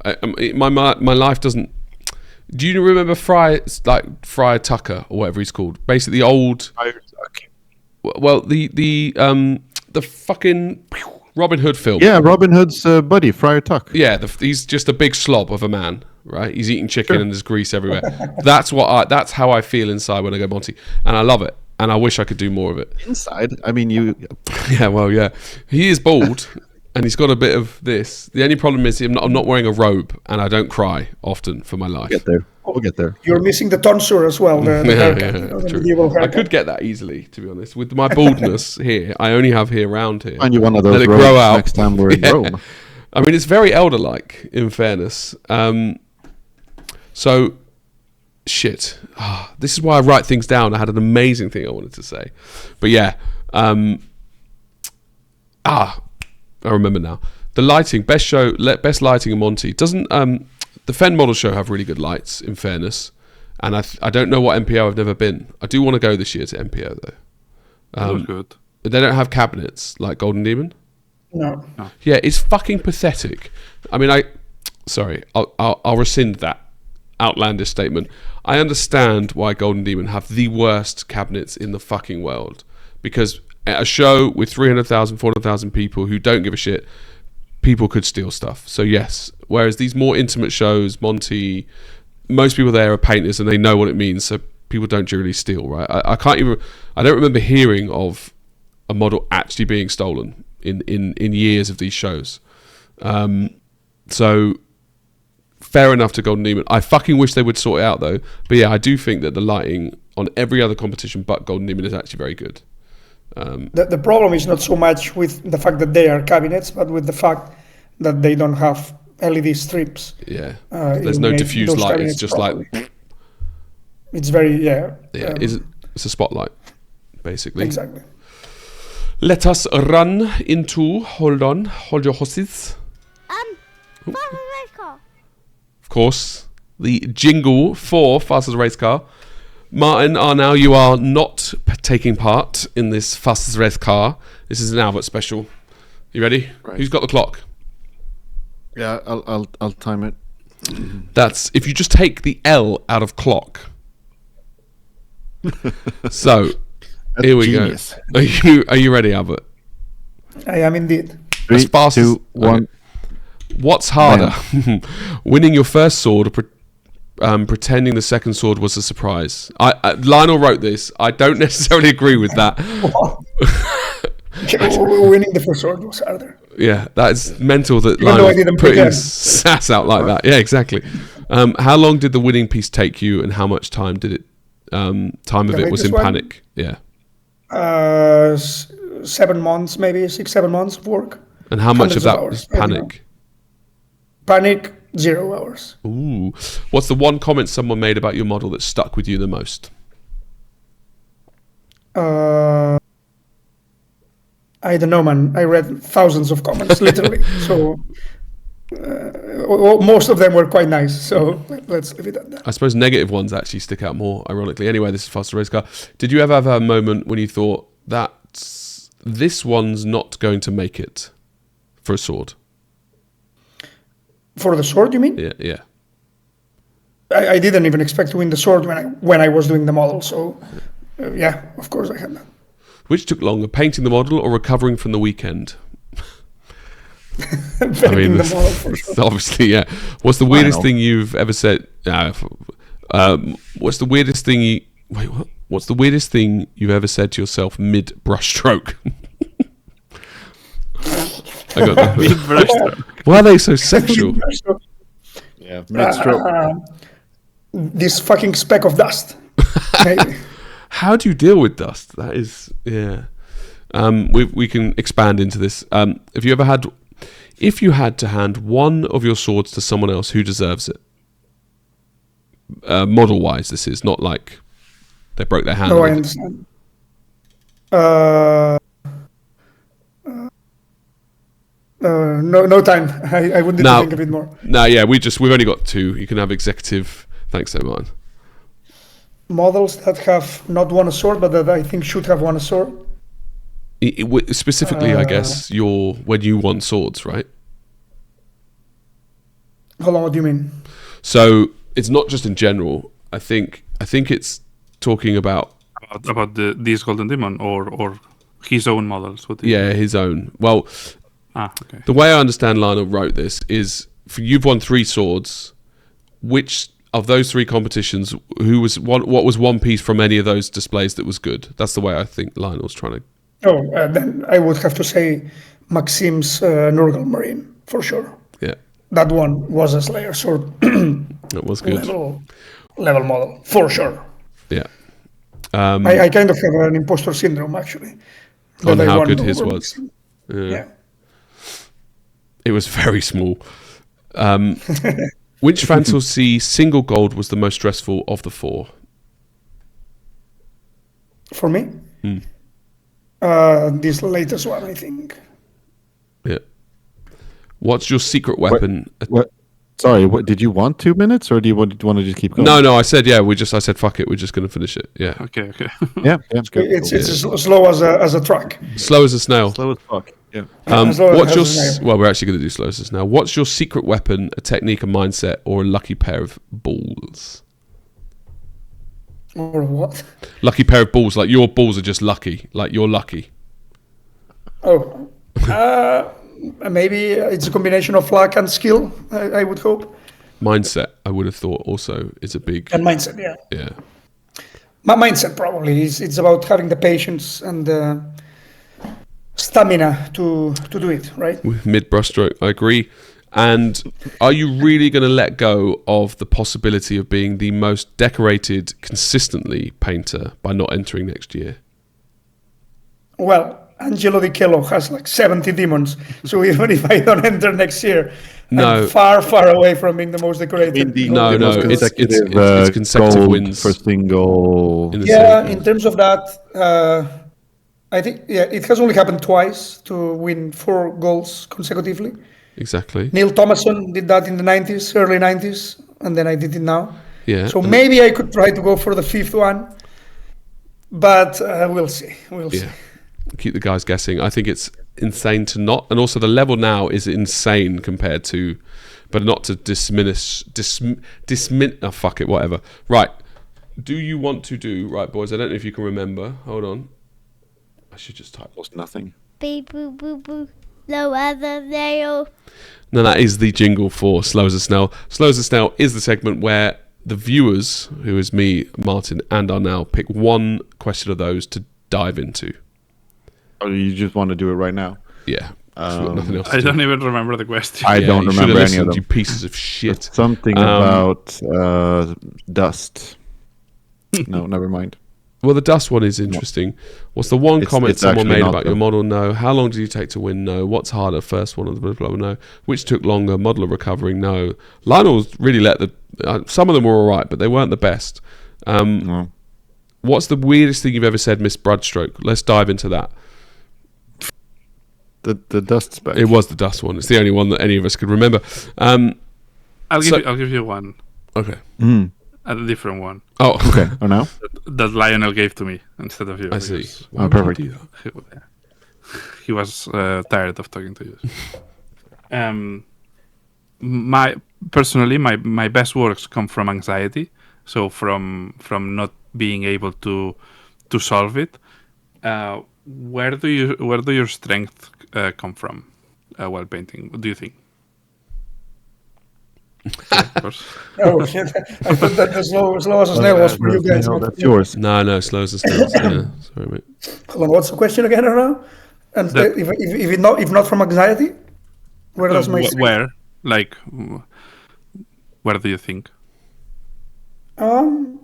My life doesn't. Do you remember Friar Tucker or whatever he's called? Basically, old. Well, the fucking Robin Hood film. Yeah, Robin Hood's buddy, Friar Tuck. Yeah, he's just a big slob of a man, right? He's eating chicken and there's grease everywhere. That's how I feel inside when I go Monte, and I love it. And I wish I could do more of it. Inside, I mean, you. Yeah, well, yeah, he is bald. And he's got a bit of this. The only problem is I'm not wearing a robe, and I don't cry often for my life. We'll get there. You're missing the tonsure as well. The haircut, true. I could get that easily, to be honest. With my baldness here, I only have hair around here. Find you one of those robes next time we're in Rome. I mean, it's very elder-like, in fairness. So, shit. This is why I write things down. I had an amazing thing I wanted to say. But yeah. I remember now. The lighting, best lighting in Monte. Doesn't the Fen model show have really good lights, in fairness? And I don't know what MPO, I've never been. I do want to go this year to MPO though. That was good. They don't have cabinets like Golden Demon. No. Yeah, it's fucking pathetic. I mean, I'll rescind that outlandish statement. I understand why Golden Demon have the worst cabinets in the fucking world, because at a show with 300,000, 400,000 people who don't give a shit, people could steal stuff. So yes, whereas these more intimate shows, Monte, most people there are painters and they know what it means, so people don't generally steal, right? I don't remember hearing of a model actually being stolen in years of these shows. So fair enough to Golden Demon. I fucking wish they would sort it out though. But yeah, I do think that the lighting on every other competition but Golden Demon is actually very good. The problem is not so much with the fact that they are cabinets, but with the fact that they don't have LED strips. Yeah, there's no diffused light. It's just properly. Like it's very it's a spotlight, basically. Exactly. Let us run into. Hold your horses. Fast as a race car. Of course, the jingle for Fast as a Race Car. Martin, now you are not taking part in this fast red car. This is an Albert special. You ready? Right. Who's got the clock? Yeah, I'll time it. That's if you just take the L out of clock. So That's here we genius. go. Are you ready, Albert? I am indeed. 3, As fast 2, as- 1. okay. What's harder, winning your first sword or pretending the second sword was a surprise? Lionel wrote this. I don't necessarily agree with that. Winning the first sword was harder. Yeah, that's mental that Even though I Lionel's didn't putting pretend. sass out like that. Yeah, exactly. How long did the winning piece take you, and how much time did it? Time of The it was in latest one? panic. Yeah, 7 months, maybe 6-7 months of work. and how much of Hundreds of that hours, was I don't know. panic? Panic, 0 hours. Ooh, what's the one comment someone made about your model that stuck with you the most? I don't know, man. I read thousands of comments, literally. So most of them were quite nice. So let's leave it at that. I suppose negative ones actually stick out more, ironically. Anyway, this is Faster Race Car. Did you ever have a moment when you thought this one's not going to make it for a sword? For the sword, you mean? Yeah. I didn't even expect to win the sword when I was doing the model. So yeah, of course I had that. Which took longer, painting the model or recovering from the weekend? Painting the model for sure. Obviously, yeah. What's the weirdest Final. thing you've ever said? What's the weirdest thing you... Wait, what? What's the weirdest thing you've ever said to yourself mid-brushstroke? I got that. Brushstroke. Why are they so sexual? Yeah, mid-stroke. This fucking speck of dust. Maybe. How do you deal with dust? That is, yeah. We can expand into this. If you had to hand one of your swords to someone else, who deserves it? Model-wise, this is not like they broke their hand. No, I understand. No time. I would need to think a bit more. No, yeah, we've only got 2. You can have executive. Thanks, so Martin. Models that have not won a sword, but that I think should have won a sword. Specifically, I guess when you won swords, right? Hold on, what do you mean? So it's not just in general. I think it's talking about this Golden Demon or his own models. his own. Well, okay. the way I understand Lionel wrote this is you've won 3 swords. Which of those 3 competitions, what was one piece from any of those displays that was good? That's the way I think Lionel's trying to. Then I would have to say Maxim's Nurgle Marine for sure. Yeah, That one was a Slayer sword that was good. level model for sure. Yeah. I kind of have an imposter syndrome actually. On that I how won good his over was. Maxim. Yeah. It was very small. Which fantasy single gold was the most stressful of the 4? For me, this latest one, I think. Yeah. What's your secret weapon? What? Sorry, what did you want 2 minutes, or do you want to just keep going? No. I said I said fuck it. We're just going to finish it. Yeah. Okay. Yeah, that's good. It's as slow as a truck. Slow as a snail. Slow as fuck. Yeah. As slow What's as your a snail. well? We're actually going to do slow as a snail. What's your secret weapon, a technique, a mindset, or a lucky pair of balls? Or what? Lucky pair of balls, like your balls are just lucky, like you're lucky. Oh, maybe it's a combination of luck and skill. I would hope. Mindset, I would have thought, also is a big. And mindset, yeah. Yeah. My mindset probably is it's about having the patience and the stamina to do it, right? Mid brushstroke, I agree. And are you really going to let go of the possibility of being the most decorated consistently painter by not entering next year? Well, Angelo Di Quello has like 70 demons, so even if I don't enter next year, No. I'm far away from being the most decorated. No, it's consecutive gold wins. for single. In the Yeah, same- in terms of that, I think it has only happened twice to win 4 goals consecutively. Exactly. Neil Thomason did that in the 90s, early 90s, and then I did it now. Yeah. So maybe I could try to go for the 5th one, but we'll see. We'll see. Yeah. Keep the guys guessing. I think it's insane to not, and also the level now is insane compared to, but not to dismiss. Oh fuck it, whatever. Right. Do you want to do right, boys? I don't know if you can remember. Hold on. I should just type. Almost nothing. Beep, boop, boop, boop. Lower the nail. No, that is the jingle for Slow as a Snail. Slow as a Snail is the segment where the viewers, who is me, Martin, and Arnell, pick one question of those to dive into. Oh, you just want to do it right now? Yeah. Nothing else to I do. don't even remember the question. I don't you should remember have any of listened, them. you pieces of shit. Something about dust. No, never mind. Well, the dust one is interesting. What's the one comment it's someone actually made not, about your though. model? No. How long did you take to win? No. What's harder? First one of the blah, blah, blah, no. Which took longer? Model of recovering? No. Lionel's really let the... some of them were all right, but they weren't the best. No. What's the weirdest thing you've ever said, Miss Brudstroke? Let's dive into that. The dust spec. It was the dust one. It's the only one that any of us could remember. I'll So- give you one, Okay. a different one Oh, Okay. Oh, no? that Lionel gave to me instead of you. I see. because Why would you perfect. do that? He was tired of talking to you. My best works come from anxiety, so from not being able to solve it. Where do your strength come from while painting? What do you think? Of course. Oh shit! I thought that the slow as a snail was for you guys. No, not that's for me. yours. No, Slow as a Snail. Yeah. Sorry, mate. Hold on, what's the question again, Arnaud? And The- if not from anxiety, where does my strength- Where? Like, where do you think? I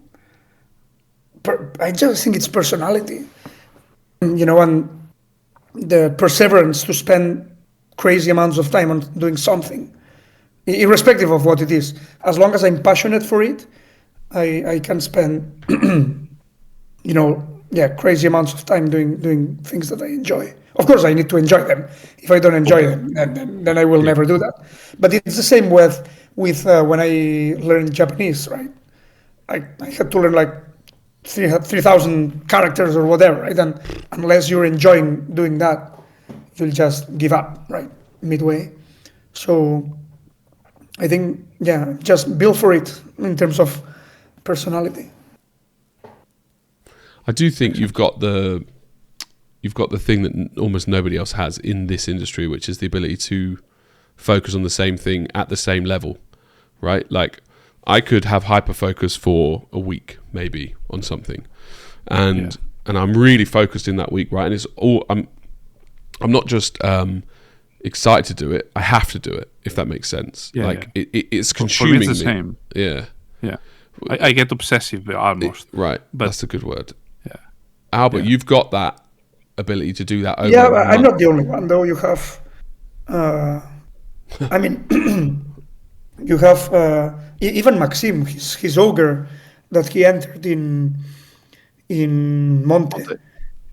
just think it's personality, and the perseverance to spend crazy amounts of time on doing something, irrespective of what it is. As long as I'm passionate for it, I can spend, crazy amounts of time doing things that I enjoy. Of course, I need to enjoy them. If I don't enjoy them, then I will never do that. But it's the same with when I learned Japanese, right? I had to learn like 3,000 characters or whatever, right? And unless you're enjoying doing that, you'll just give up, right? Midway. So I think, just build for it in terms of personality. I do think you've got the thing that almost nobody else has in this industry, which is the ability to focus on the same thing at the same level, right? Like I could have hyper focus for a week maybe on something, and I'm really focused in that week, right? And it's all I'm not just excited to do it. I have to do it, if that makes sense. It's consuming For me, it's the me. same. Yeah. Yeah, I get obsessive almost. Right. But- That's a good word. Yeah. Albert, you've got that ability to do that over Yeah, a but I'm month. not the only one, though. You have, you have even Maxim, his ogre that he entered in Monte.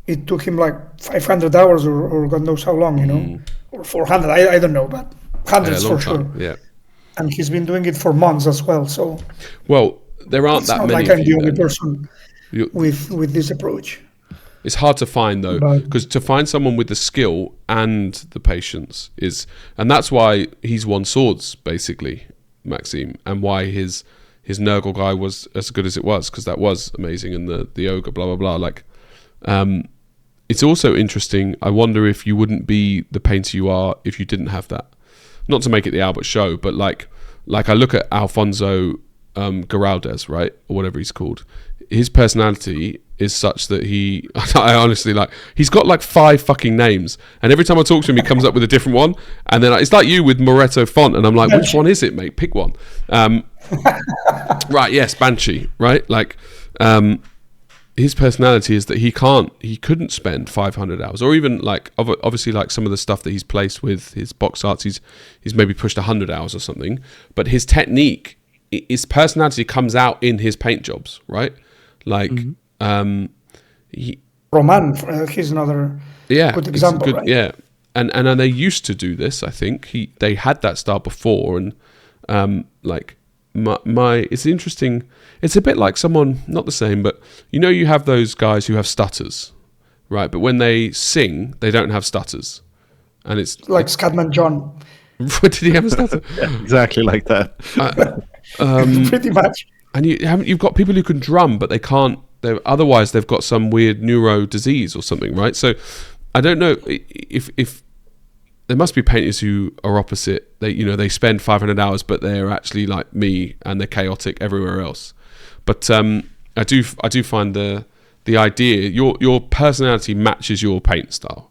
It took him like 500 hours or God knows how long, or 400. I don't know, but hundreds Yeah, a long for sure. time. Yeah. And he's been doing it for months as well. So Well, there aren't it's that not many like of I'm the you only then. person with this approach. It's hard to find though, But- because to find someone with the skill and the patience and that's why he's won swords basically, Maxime, and why his Nurgle guy was as good as it was, because that was amazing, and the ogre, blah blah blah. Like, it's also interesting. I wonder if you wouldn't be the painter you are if you didn't have that. Not to make it the Albert show, but like I look at Alfonso Garaldes, right, or whatever he's called. His personality is such that I honestly, like, he's got like 5 fucking names, and every time I talk to him he comes up with a different one, and then it's like you with Morete font, and I'm like, which one is it, mate? Pick one. Right, yes, Banshee, right? Like, his personality is that he couldn't spend 500 hours, or even like obviously like some of the stuff that he's placed with his box arts, he's maybe pushed 100 hours or something, but his technique, his personality comes out in his paint jobs, right? Like, Roman, he's another good example, right? Yeah, and they used to do this. I think they had that style before, and like it's interesting. It's a bit like someone, not the same, but you have those guys who have stutters, right? But when they sing, they don't have stutters, and it's like Scatman John. Did he have a stutter? Yeah, exactly like that. Pretty much. And you've got people who can drum, but they can't. Otherwise, they've got some weird neuro disease or something, right? So I don't know if there must be painters who are opposite. They spend 500 hours, but they're actually like me, and they're chaotic everywhere else. But I do find the idea, your personality matches your paint style.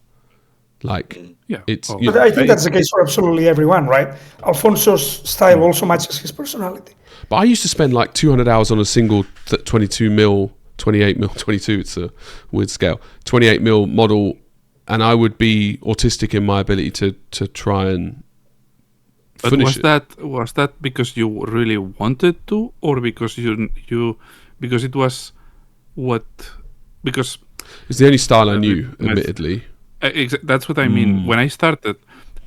Like, yeah, but I think that's the case for absolutely everyone, right? Alfonso's style also matches his personality. But I used to spend like 200 hours on a single 22 mil, 28 mil, 22. It's a weird scale. 28 mil model. And I would be autistic in my ability to try and finish it. Was that because you really wanted to, or because because it was because it's the only style I knew, admittedly. That's what I mean. When I started,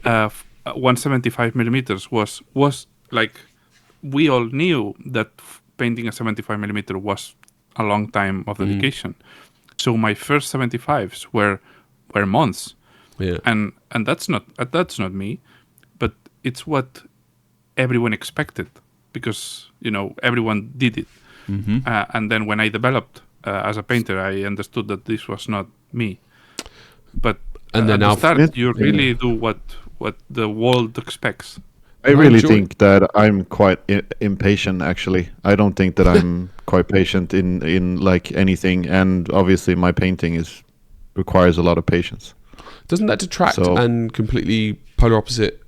175 millimeters was like, we all knew that painting a 75 millimeter was a long time of dedication. So my first 75s were months, and that's not me, but it's what everyone expected, because everyone did it. And then when I developed as a painter, I understood that this was not me. But and then at the start, you really do what the world expects. I really think that I'm quite impatient, actually. I don't think that I'm quite patient in like anything, and obviously my painting requires a lot of patience. Doesn't that detract and completely polar opposite?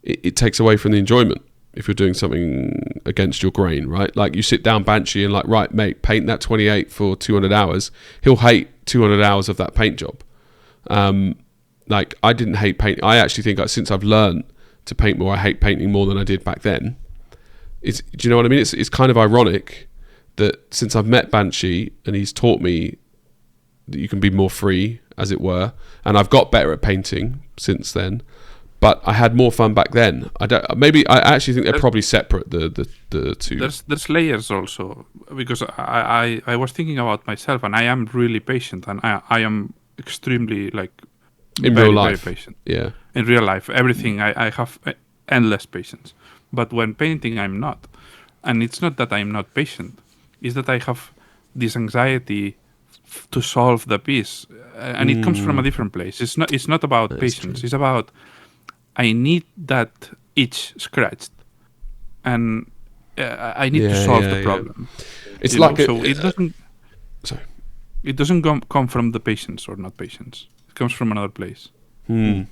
It takes away from the enjoyment if you're doing something against your grain, right? Like, you sit down Banshee and like, right, mate, paint that 28 for 200 hours. He'll hate 200 hours of that paint job. Like, I didn't hate paint. I actually think since I've learned to paint more, I hate painting more than I did back then. Do you know what I mean? It's kind of ironic that since I've met Banshee and he's taught me that you can be more free, as it were, and I've got better at painting since then, but I had more fun back then. I actually think they're probably separate, the two. There's layers also, because I was thinking about myself, and I am really patient, and I am extremely in real life, very patient. Yeah, in real life, everything I have endless patience, but when painting I'm not. And it's not that I'm not patient, it's that I have this anxiety to solve the piece, and it comes from a different place. It's not about patience. True. It's about, I need that itch scratched, and I need to solve the problem. It's like it doesn't. Sorry, it doesn't come from the patience or not patience. It comes from another place. I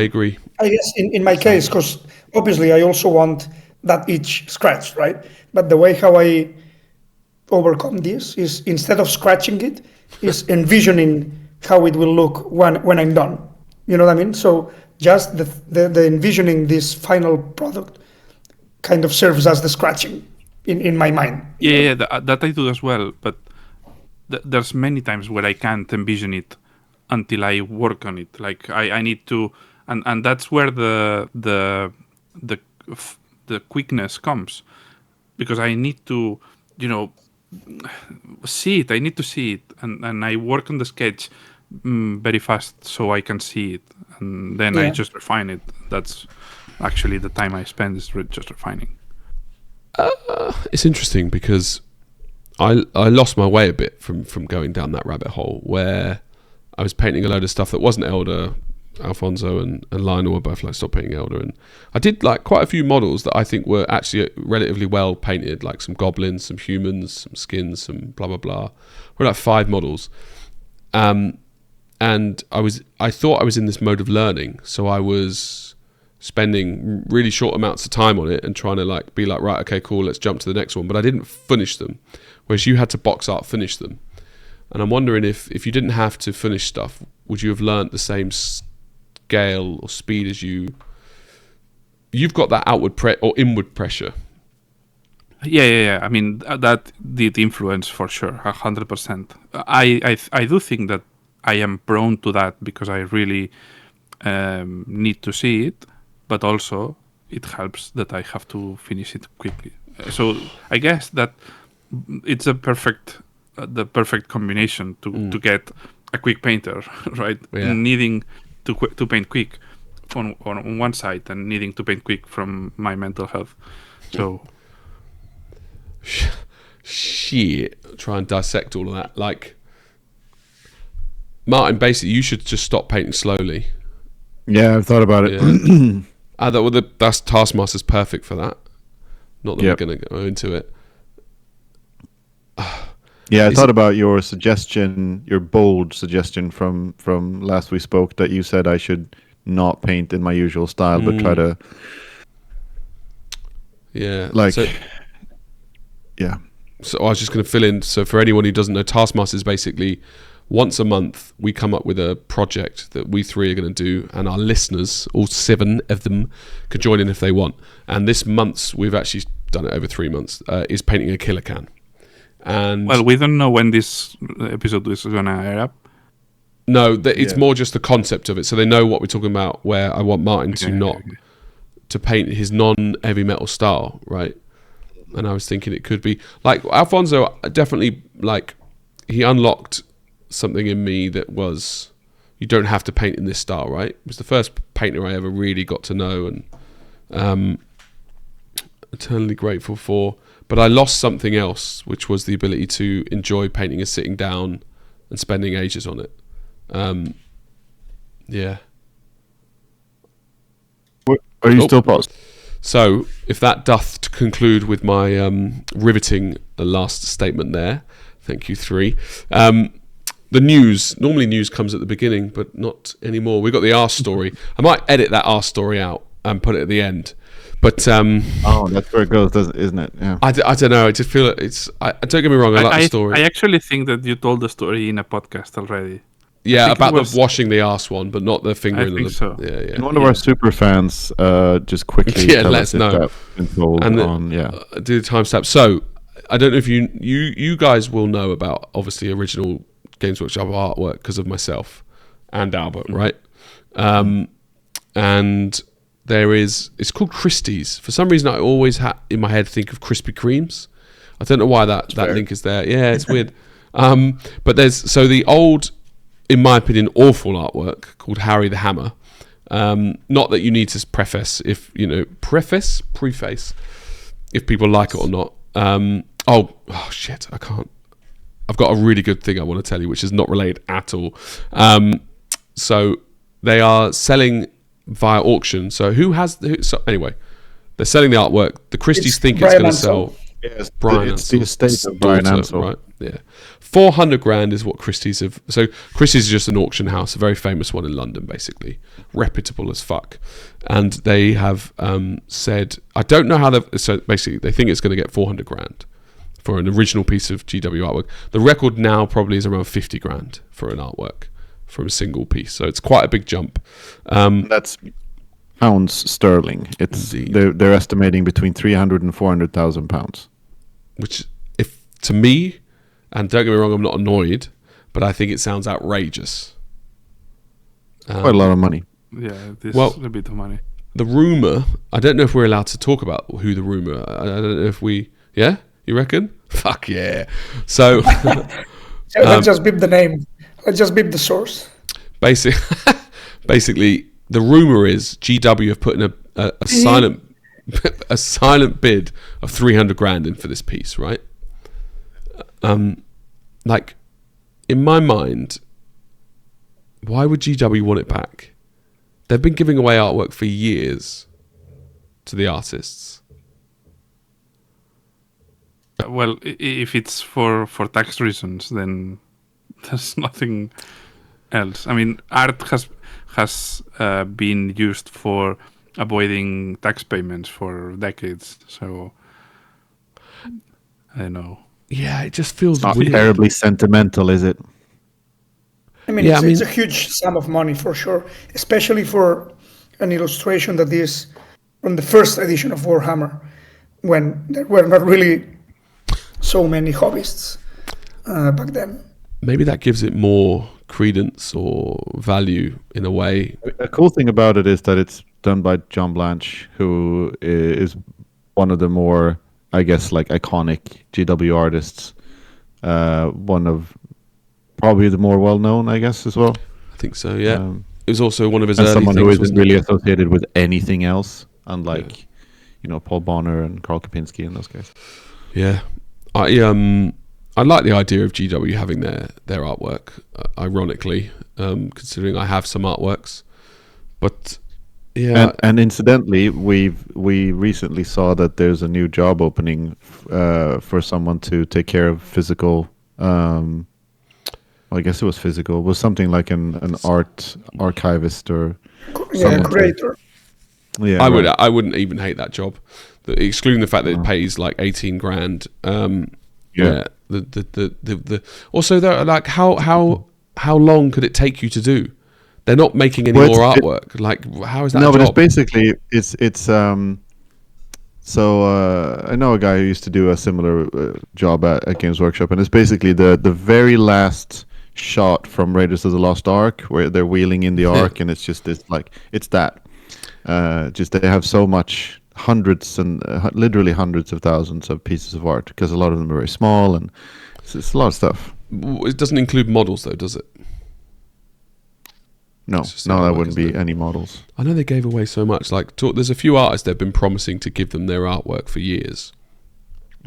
agree. I guess in my case, because obviously I also want that itch scratched, right? But the way how I overcome this is, instead of scratching it, is envisioning how it will look when I'm done. You know what I mean? So just the envisioning this final product kind of serves as the scratching in my mind. Yeah, that I do as well. But there's many times where I can't envision it until I work on it. Like, I need to, and that's where the quickness comes, because I need to, see it. I need to see it, and I work on the sketch very fast so I can see it, and then I just refine it. That's actually the time I spend is just refining. It's interesting because I lost my way a bit from going down that rabbit hole where I was painting a load of stuff that wasn't Elder. Alfonso and Lionel were both like, stop painting Elder, and I did like quite a few models that I think were actually relatively well painted, like some goblins, some humans, some skins, some blah blah blah. We're like 5 models, and I thought I was in this mode of learning, so I was spending really short amounts of time on it and trying to like be like, right, okay, cool, let's jump to the next one, but I didn't finish them, whereas you had to box art finish them. And I'm wondering if you didn't have to finish stuff, would you have learnt the same scale or speed as you've got that outward or inward pressure? Yeah. I mean, that did influence for sure, 100%. I do think that I am prone to that because I really need to see it, but also it helps that I have to finish it quickly. So I guess that it's the perfect combination to get a quick painter, right? Yeah. Needing to paint quick on one side and needing to paint quick from my mental health. So shit, try and dissect all of that. Like, Martin, basically, you should just stop painting slowly. Yeah, I've thought about it. Yeah. That's Taskmaster's perfect for that. Not that we're going to go into it. Yeah, I thought about your suggestion, your bold suggestion from last we spoke, that you said I should not paint in my usual style, but try to... Yeah. Yeah. So I was just going to fill in. So for anyone who doesn't know, Taskmaster is basically once a month we come up with a project that we three are going to do, and our listeners, all 7 of them, could join in if they want. And this month's, we've actually done it over 3 months, is painting a killer can. And well, we don't know when this episode is going to air up. No, it's more just the concept of it. So they know what we're talking about, where I want Martin to paint his non-heavy metal style, right? And I was thinking it could be like Alfonso definitely, like, he unlocked something in me that was, you don't have to paint in this style, right? It was the first painter I ever really got to know and eternally grateful for. But I lost something else, which was the ability to enjoy painting as sitting down and spending ages on it. Yeah. Are you still paused? So, if that doth to conclude with my riveting last statement there, thank you, 3. The news, normally news comes at the beginning, but not anymore. We've got the arse story. I might edit that arse story out and put it at the end. But that's where it goes, isn't it? Yeah. I don't know. I just feel it's. Don't get me wrong. I like the story. I actually think that you told the story in a podcast already. Yeah, about the washing the arse one, but not the finger in the. So. Yeah. And one of our super fans just quickly let us know. Do the timestamp. So I don't know if you guys will know about obviously original Games Workshop artwork because of myself and Albert, right? And there is, it's called Christie's. For some reason, I always in my head think of Krispy Kremes. I don't know why that link is there. Yeah, it's weird. But there's the old, in my opinion, awful artwork called Harry the Hammer. Not that you need to preface if people like it or not. Oh shit, I can't. I've got a really good thing I want to tell you, which is not related at all. So they are selling via auction. So anyway, they're selling the artwork. The Christie's think it's going to sell. Yes, Brian it's the estate of Brian Ansell. Right? Yeah, 400 grand is what Christie's have. So Christie's is just an auction house, a very famous one in London, basically reputable as fuck. And they have said, I don't know how they've. So basically, they think it's going to get 400 grand for an original piece of GW artwork. The record now probably is around 50 grand for an artwork from a single piece. So it's quite a big jump. That's pounds sterling. It's they're estimating between 300 and 400,000 pounds. Which, if to me, and don't get me wrong, I'm not annoyed, but I think it sounds outrageous. Quite a lot of money. Yeah, this is a bit of money. The rumour, I don't know if we're allowed to talk about who the rumour. I don't know if we. Yeah, you reckon? Fuck yeah. So let's just beep the name. Let's just beep the source. Basically, the rumour is GW have put in a silent bid of 300 grand in for this piece, right? Like, in my mind, why would GW want it back? They've been giving away artwork for years to the artists. Well, if it's for tax reasons, then there's nothing else. I mean, art has been used for avoiding tax payments for decades. So I don't know. Yeah, it just feels not weird. Terribly sentimental, is it? I mean, it's a huge sum of money for sure, especially for an illustration that is from the first edition of Warhammer, when there were not really so many hobbyists back then. Maybe that gives it more credence or value in a way. A cool thing about it is that it's done by John Blanche, who is one of the more, I guess, like iconic GW artists. One of probably the more well-known, I guess, as well. I think so. Yeah, it was also one of his and early someone things, who isn't wasn't it? really associated with anything else, unlike Paul Bonner and Karl Kopinski and those guys. Yeah, I like the idea of GW having their artwork. Ironically, considering I have some artworks, but yeah. And incidentally, we recently saw that there's a new job opening for someone to take care of physical. Well, I guess it was physical. It was something like an art archivist or curator. Yeah, I wouldn't even hate that job, excluding the fact that it pays like 18 grand. Yeah. The also though, like how long could it take you to do? They're not making any more artwork. Like, how is that? No, but it's basically it's So I know a guy who used to do a similar job at Games Workshop, and it's basically the very last shot from Raiders of the Lost Ark where they're wheeling in the Ark, and it's just it's that. Just they have so much, hundreds and literally hundreds of thousands of pieces of art, because a lot of them are very small, and it's a lot of stuff. It doesn't include models though, does it? No, that wouldn't be any models. I know they gave away so much. Like, there's a few artists they've been promising to give them their artwork for years,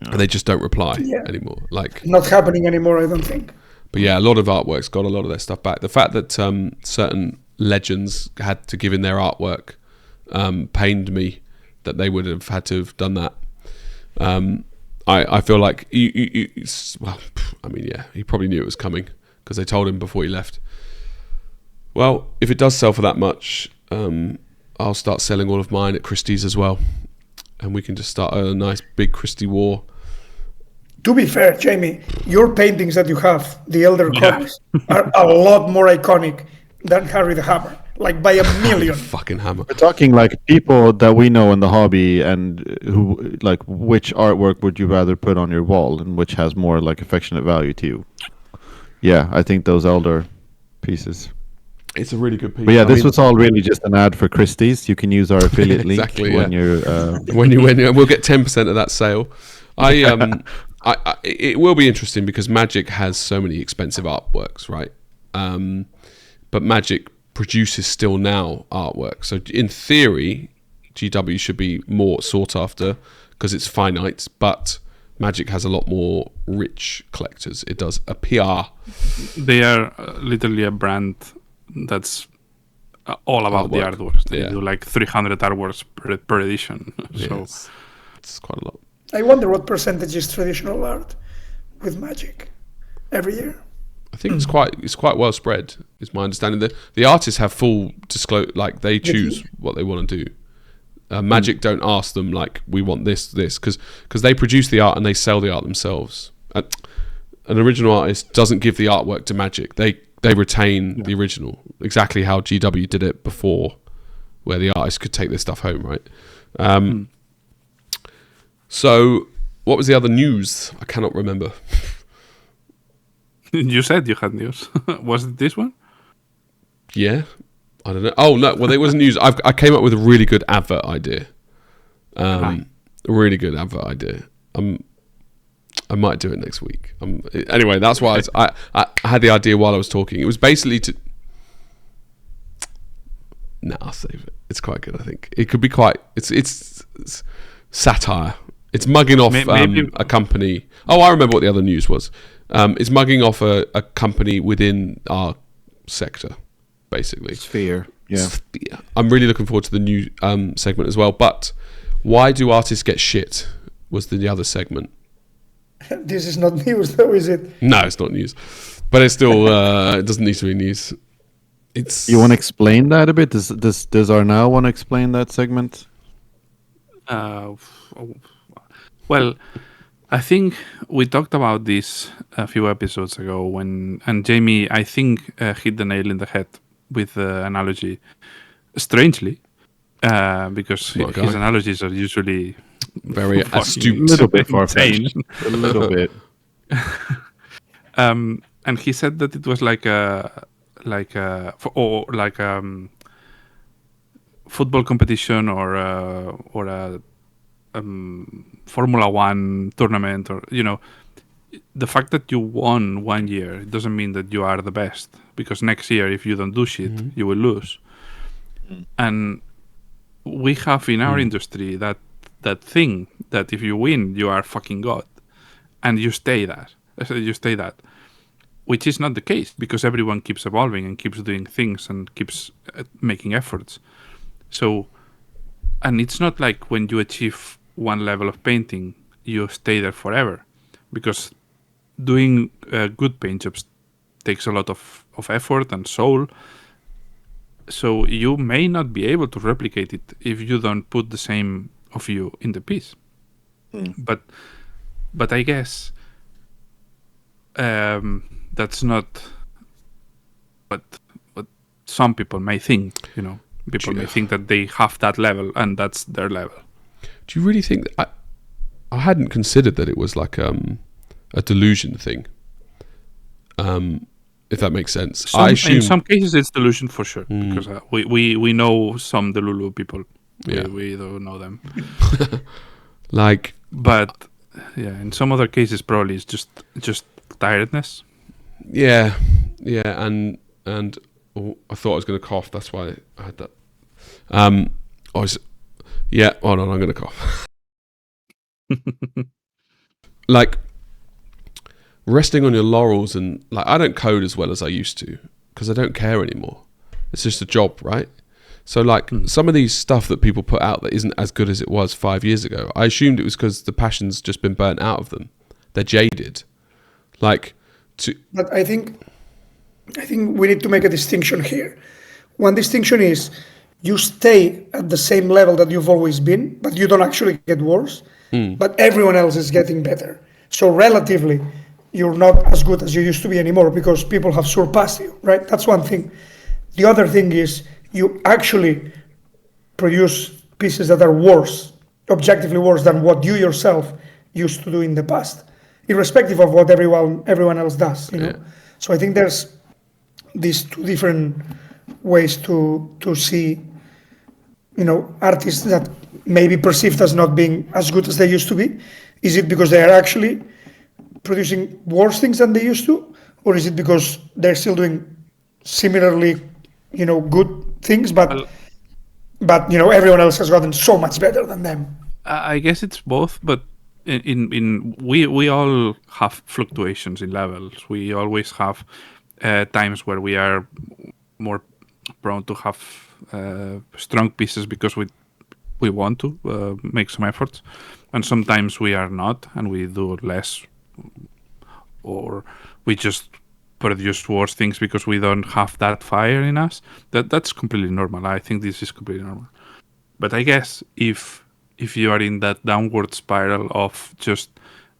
and they just don't reply anymore. Like, not happening anymore, I don't think. But yeah, a lot of artworks got a lot of their stuff back. The fact that certain legends had to give in their artwork pained me that they would have had to have done that. I feel like well, I mean, yeah, he probably knew it was coming because they told him before he left. Well, if it does sell for that much, I'll start selling all of mine at Christie's as well, and we can just start a nice big Christie war. To be fair, Jamie, your paintings that you have, the Elder Gods, are a lot more iconic than Harry the Hammer, like by a million. Fucking hammer. We're talking like people that we know in the hobby, and who, like, which artwork would you rather put on your wall, and which has more like affectionate value to you? Yeah, I think those Elder pieces. It's a really good piece. But yeah, this was all really just an ad for Christie's. You can use our affiliate link when you're when you we'll get 10% of that sale. It will be interesting because Magic has so many expensive artworks, right? But Magic produces still now artwork. So in theory, GW should be more sought after because it's finite, but Magic has a lot more rich collectors. It does appear. They are literally a brand that's all about the artworks. They do like 300 artworks per edition. So it's quite a lot. I wonder what percentage is traditional art with Magic every year. I think it's quite well spread. Is my understanding. The artists have full disclose, like they choose what they want to do. Magic don't ask them like we want this because they produce the art and they sell the art themselves. An original artist doesn't give the artwork to Magic. They retain the original, exactly how GW did it before, where the artist could take their stuff home, right? So, what was the other news? I cannot remember. You said you had news. Was it this one? Yeah, I don't know. Oh no, well there was news. I came up with a really good advert idea. A really good advert idea. I might do it next week. Anyway, that's why I had the idea while I was talking. It was basically to. No, I'll save it. It's quite good. I think it could be quite. It's satire. It's mugging off a company. Oh, I remember what the other news was. It's mugging off a company within our sector, basically. Sphere. Yeah. I'm really looking forward to the new segment as well. But why do artists get shit? Was the other segment. This is not news, though, is it? No, it's not news. But it's still it doesn't need to be news. It's. You want to explain that a bit? Does Arnau want to explain that segment? Well, I think we talked about this a few episodes ago and Jamie, I think, hit the nail in the head with the analogy. Strangely, because his analogies are usually very astute, a little bit far-fetched, a little bit. And he said that it was football competition or a Formula One tournament, or the fact that you won 1 year doesn't mean that you are the best, because next year if you don't do shit, you will lose. And we have in our industry that thing that if you win, you are fucking god, and you stay that, which is not the case, because everyone keeps evolving and keeps doing things and keeps making efforts. So, and it's not like when you achieve one level of painting, you stay there forever, because doing good paint jobs takes a lot of effort and soul. So you may not be able to replicate it if you don't put the same of you in the piece. But I guess that's not what some people may think. People may think that they have that level and that's their level. Do you really think that I hadn't considered that it was like a delusion thing? If that makes sense. I assume in some cases it's delusion for sure, because we know some Delulu people. We don't know them. But in some other cases probably it's just tiredness. Yeah, and I thought I was going to cough. That's why I had that. Hold on, I'm going to cough. Like resting on your laurels, and like I don't code as well as I used to because I don't care anymore. It's just a job, right? So like some of these stuff that people put out that isn't as good as it was 5 years ago, I assumed it was because the passion's just been burnt out of them. They're jaded. But I think we need to make a distinction here. One distinction is you stay at the same level that you've always been, but you don't actually get worse. But everyone else is getting better. So relatively, you're not as good as you used to be anymore because people have surpassed you, right? That's one thing. The other thing is you actually produce pieces that are worse, objectively worse than what you yourself used to do in the past, irrespective of what everyone else does, you know? So I think there's these two different ways to see, artists that may be perceived as not being as good as they used to be. Is it because they are actually producing worse things than they used to, or is it because they're still doing similarly, good things, but everyone else has gotten so much better than them? I guess it's both, but we all have fluctuations in levels. We always have times where we are more prone to have strong pieces because we want to make some efforts, and sometimes we are not and we do less, or we just produce worse things because we don't have that fire in us. That's completely normal. I think this is completely normal. But I guess if you are in that downward spiral of just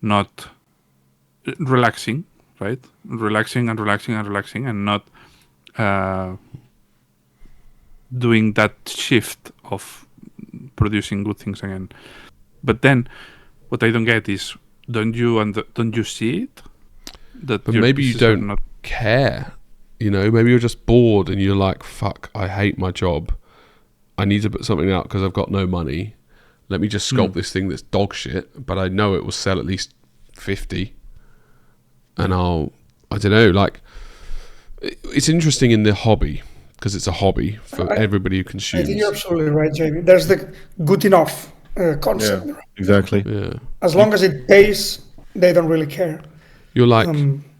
not relaxing, right? Relaxing and not doing that shift of producing good things again. But then what I don't get is, don't you see it? But maybe you don't care. Maybe you're just bored and you're like, fuck, I hate my job. I need to put something out because I've got no money. Let me just sculpt this thing that's dog shit, but I know it will sell at least 50. And I don't know, like, it's interesting in the hobby because it's a hobby for everybody who consumes. I think you're absolutely right, Jamie. There's the good enough concept. Yeah, exactly. Yeah. As long as it pays, they don't really care. You're like,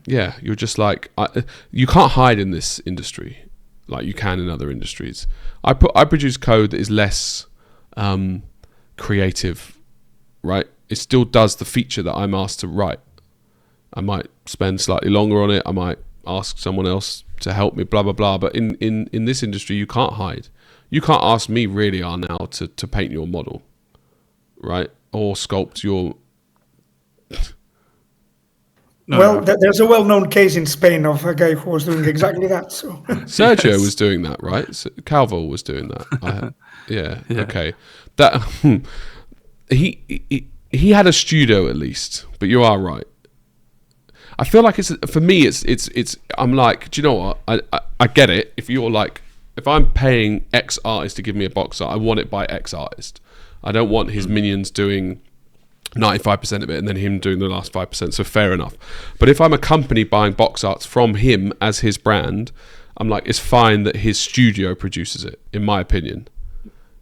you're just like, you can't hide in this industry like you can in other industries. I produce code that is less creative, right? It still does the feature that I'm asked to write. I might spend slightly longer on it. I might ask someone else to help me, blah, blah, blah. But in this industry, you can't hide. You can't ask me really now to paint your model, right? Or sculpt your... There's a well-known case in Spain of a guy who was doing exactly that. So Sergio was doing that, right? Calvo was doing that. Yeah. Okay. That he had a studio at least, but you are right. I feel like it's for me. It's. I'm like, do you know what? I get it. If you're like if I'm paying X artist to give me a box art, I want it by X artist. I don't want his minions doing 95% of it and then him doing the last 5%. So fair enough. But if I'm a company buying box arts from him as his brand, I'm like, it's fine that his studio produces it, in my opinion.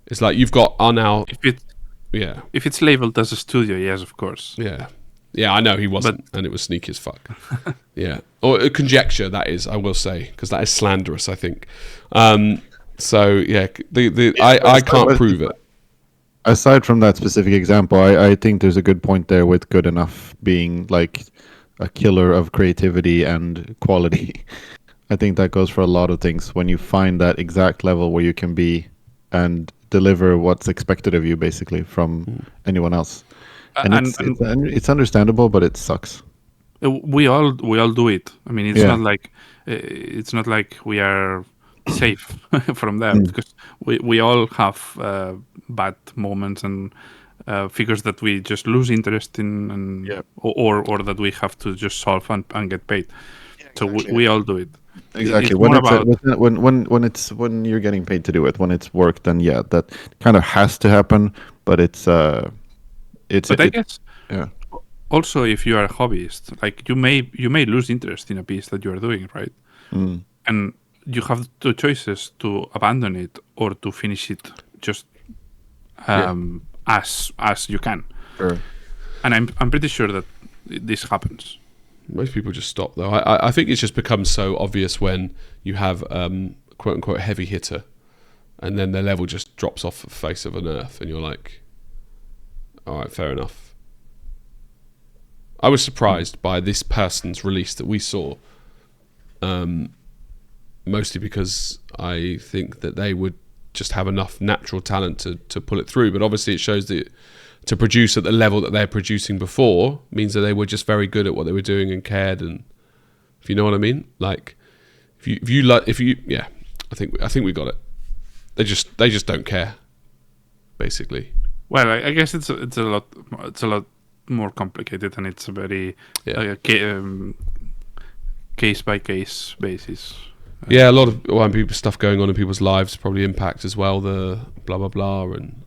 It's like you've got now. If it's labeled as a studio, yes, of course. Yeah, I know he wasn't, and it was sneaky as fuck. Yeah, or a conjecture, that is, I will say, because that is slanderous, I think. So yeah, I can't prove it. Aside from that specific example, I think there's a good point there with good enough being like a killer of creativity and quality. I think that goes for a lot of things. When you find that exact level where you can be and deliver what's expected of you, basically, from anyone else. And it's understandable, but it sucks. We all do it. I mean, it's not like we are safe from that, because we all have bad moments and figures that we just lose interest in, and or that we have to just solve and get paid. Yeah, exactly. So we all do it. Exactly. When you're getting paid to do it, when it's work, then that kind of has to happen. But I guess also, if you are a hobbyist, like you may lose interest in a piece that you are doing, right? And you have two choices: to abandon it or to finish it just as you can. Sure. And I'm pretty sure that this happens. Most people just stop, though. I think it's just become so obvious when you have quote unquote heavy hitter, and then their level just drops off the face of an earth, and you're like, all right, fair enough. I was surprised by this person's release that we saw, mostly because I think that they would just have enough natural talent to pull it through. But obviously it shows that to produce at the level that they're producing before means that they were just very good at what they were doing and cared. And if you know what I mean, like I think we got it. They just don't care, basically. Well, I guess it's a lot more complicated, and it's a very case by case basis. Yeah, a lot of stuff going on in people's lives probably impact as well. The blah blah blah and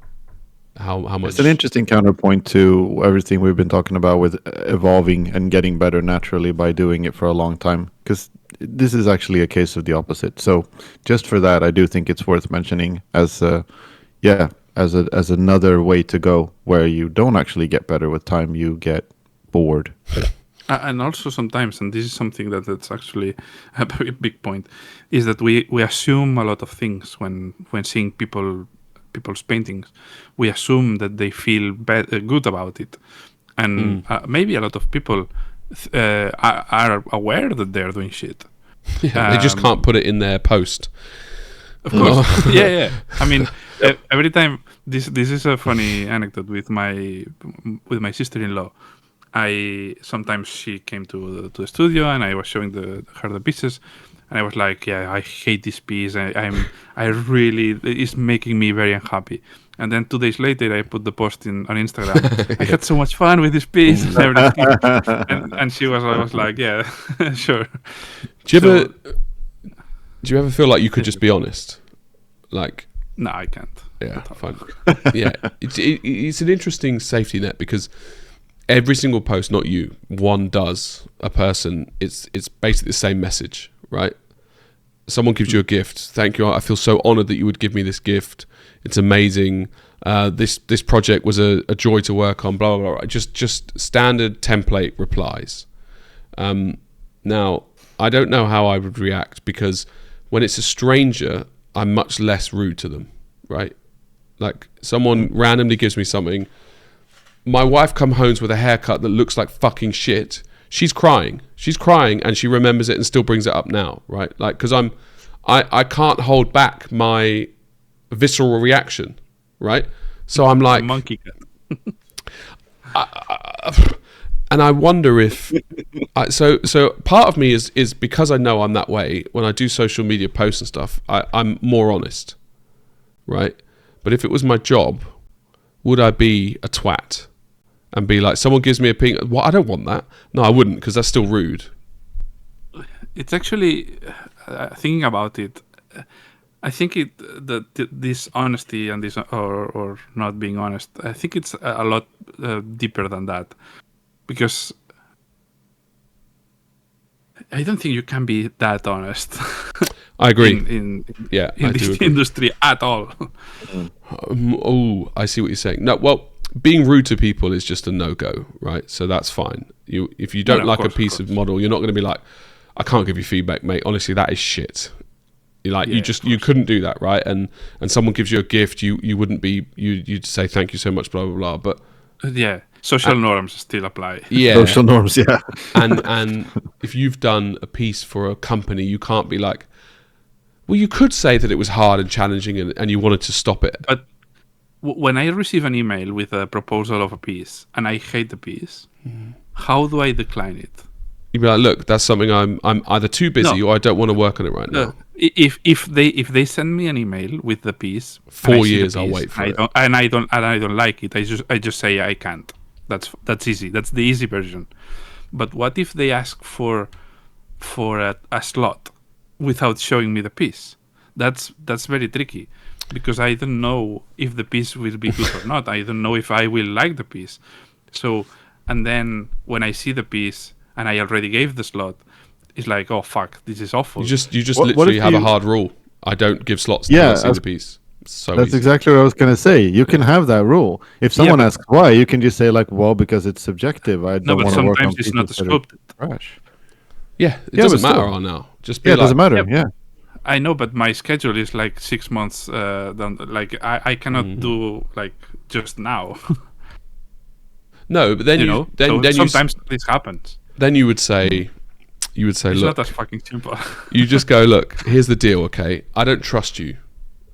how much. It's an interesting counterpoint to everything we've been talking about with evolving and getting better naturally by doing it for a long time. Because this is actually a case of the opposite. So just for that, I do think it's worth mentioning as another way to go, where you don't actually get better with time, you get bored. And also sometimes, and this is something that's actually a very big point, is that we assume a lot of things when seeing people's paintings. We assume that they feel good about it, and maybe a lot of people are aware that they're doing shit. Yeah, they just can't put it in their post. Of course, yeah. I mean, every time this is a funny anecdote with my sister-in-law. Sometimes she came to the studio and I was showing her the pieces, and I was like, yeah, I hate this piece. I really, it's making me very unhappy. And then 2 days later, I put the post on Instagram. I had so much fun with this piece and everything. and she was like, yeah, sure. Do you ever feel like you could just be honest? Like, no, I can't. Yeah, fine. Yeah, it's an interesting safety net, because every single post, not you, one does a person. It's basically the same message, right? Someone gives you a gift. Thank you. I feel so honored that you would give me this gift. It's amazing. This project was a joy to work on. Blah blah blah. Just standard template replies. Now I don't know how I would react, because when it's a stranger, I'm much less rude to them, right? Like, someone randomly gives me something. My wife comes home with a haircut that looks like fucking shit. She's crying, and she remembers it and still brings it up now, right? Like, because I can't hold back my visceral reaction, right? So I'm like, monkey cat. and I wonder if so part of me is because I know I'm that way. When I do social media posts and stuff, I'm more honest, right? But if it was my job, would I be a twat and be like, someone gives me a pink? Well, I don't want that. No, I wouldn't, because that's still rude. It's actually thinking about it. I think this honesty and this or not being honest, I think it's a lot deeper than that, because I don't think you can be that honest. I agree. In I this do agree. industry at all. I see what you're saying. No, well, being rude to people is just a no-go, right? So that's fine. If you don't like a piece of model, you're not going to be like, I can't give you feedback, mate. Honestly, that is shit. You couldn't do that, right? And someone gives you a gift, you wouldn't be you'd say thank you so much, blah blah blah. But social norms still apply. Yeah, social norms, yeah. and if you've done a piece for a company, you can't be like, well, you could say that it was hard and challenging and you wanted to stop it. But when I receive an email with a proposal of a piece and I hate the piece, how do I decline it? You'd be like, look, that's something I'm either too busy or I don't want to work on it right now. If they send me an email with the piece, 4 years I'll wait for it. And I don't like it. I just say I can't. That's easy. That's the easy version. But what if they ask for a slot without showing me the piece? That's very tricky, because I don't know if the piece will be good or not. I don't know if I will like the piece. So, and then when I see the piece and I already gave the slot, it's like, oh fuck, this is awful. You just literally have a hard rule. I don't give slots until I see the piece. That's exactly what I was going to say. You can have that rule. If someone asks why, you can just say like, well, because it's subjective. I don't want to work on sometimes it's not scripted. Trash. Yeah, it doesn't matter now. Just be it doesn't matter. Yeah. I know, but my schedule is like 6 months down. Like I cannot do like just now. No, but then sometimes this happens. Then you would say, it's look, not as fucking simple. You just go, look, here's the deal, okay? I don't trust you.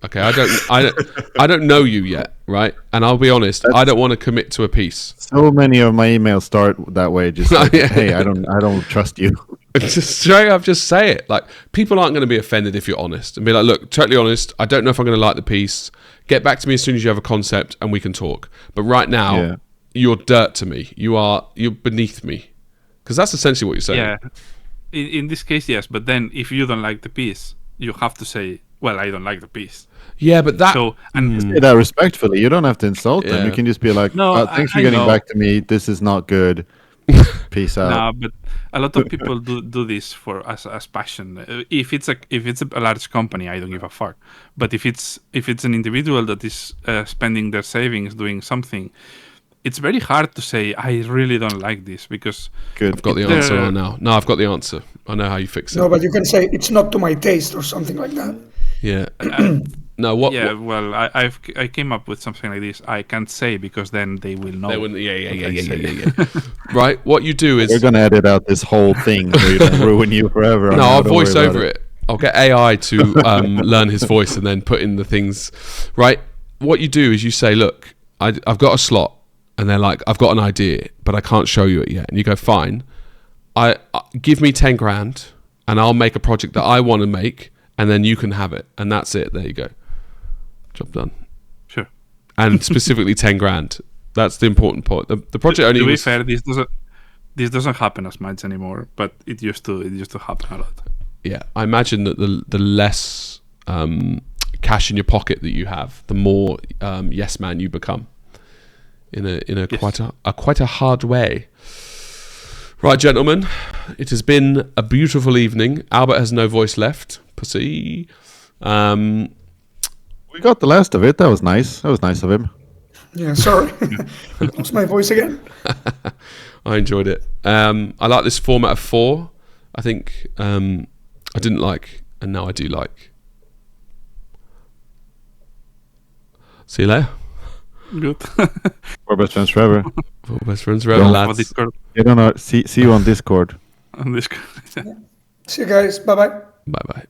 Okay, I don't know you yet, right? And I'll be honest, I don't want to commit to a piece. So many of my emails start that way. Just like, hey, I don't trust you. Just straight up, just say it. Like, people aren't going to be offended if you're honest and be like, look, totally honest. I don't know if I'm going to like the piece. Get back to me as soon as you have a concept and we can talk. But right now, you're dirt to me. You're beneath me, because that's essentially what you're saying. Yeah. In this case, yes. But then, if you don't like the piece, you have to say, well, I don't like the piece. Yeah, but that... So, and say that respectfully. You don't have to insult them. You can just be like, no, thanks for getting back to me. This is not good. Peace out. No, but a lot of people do this as passion. If it's a large company, I don't give a fuck. But if it's an individual that is spending their savings doing something, it's very hard to say, I really don't like this, because... Good. I've got the answer right now. No, I've got the answer. I know how you fix it. No, but you can say, it's not to my taste or something like that. Yeah. No, what? Yeah, well, I came up with something like this. I can't say, because then they will know. They wouldn't, yeah. Right, what you do is... We're going to edit out this whole thing so you don't ruin you forever. No, I'll voice over it. I'll get AI to learn his voice and then put in the things. Right, what you do is you say, look, I've got a slot. And they're like, I've got an idea, but I can't show you it yet. And you go, fine. I give me 10 grand and I'll make a project that I want to make, and then you can have it. And that's it. There you go. Job done. Sure. And specifically 10 grand. That's the important point. The project only... To be fair, this doesn't happen as much anymore, but it used to happen a lot. Yeah. I imagine that the less cash in your pocket that you have, the more yes man you become. In a quite a hard way. Right, gentlemen, it has been a beautiful evening. Albert has no voice left. Pussy. We got the last of it. That was nice. That was nice of him. Yeah, sorry. Lost my voice again. I enjoyed it. I like this format of 4. I think I didn't like, and now I do like. See you later. Good. We're best friends forever. We're best friends forever, lads. You don't know. See you on Discord. On Discord. See you guys. Bye-bye. Bye-bye.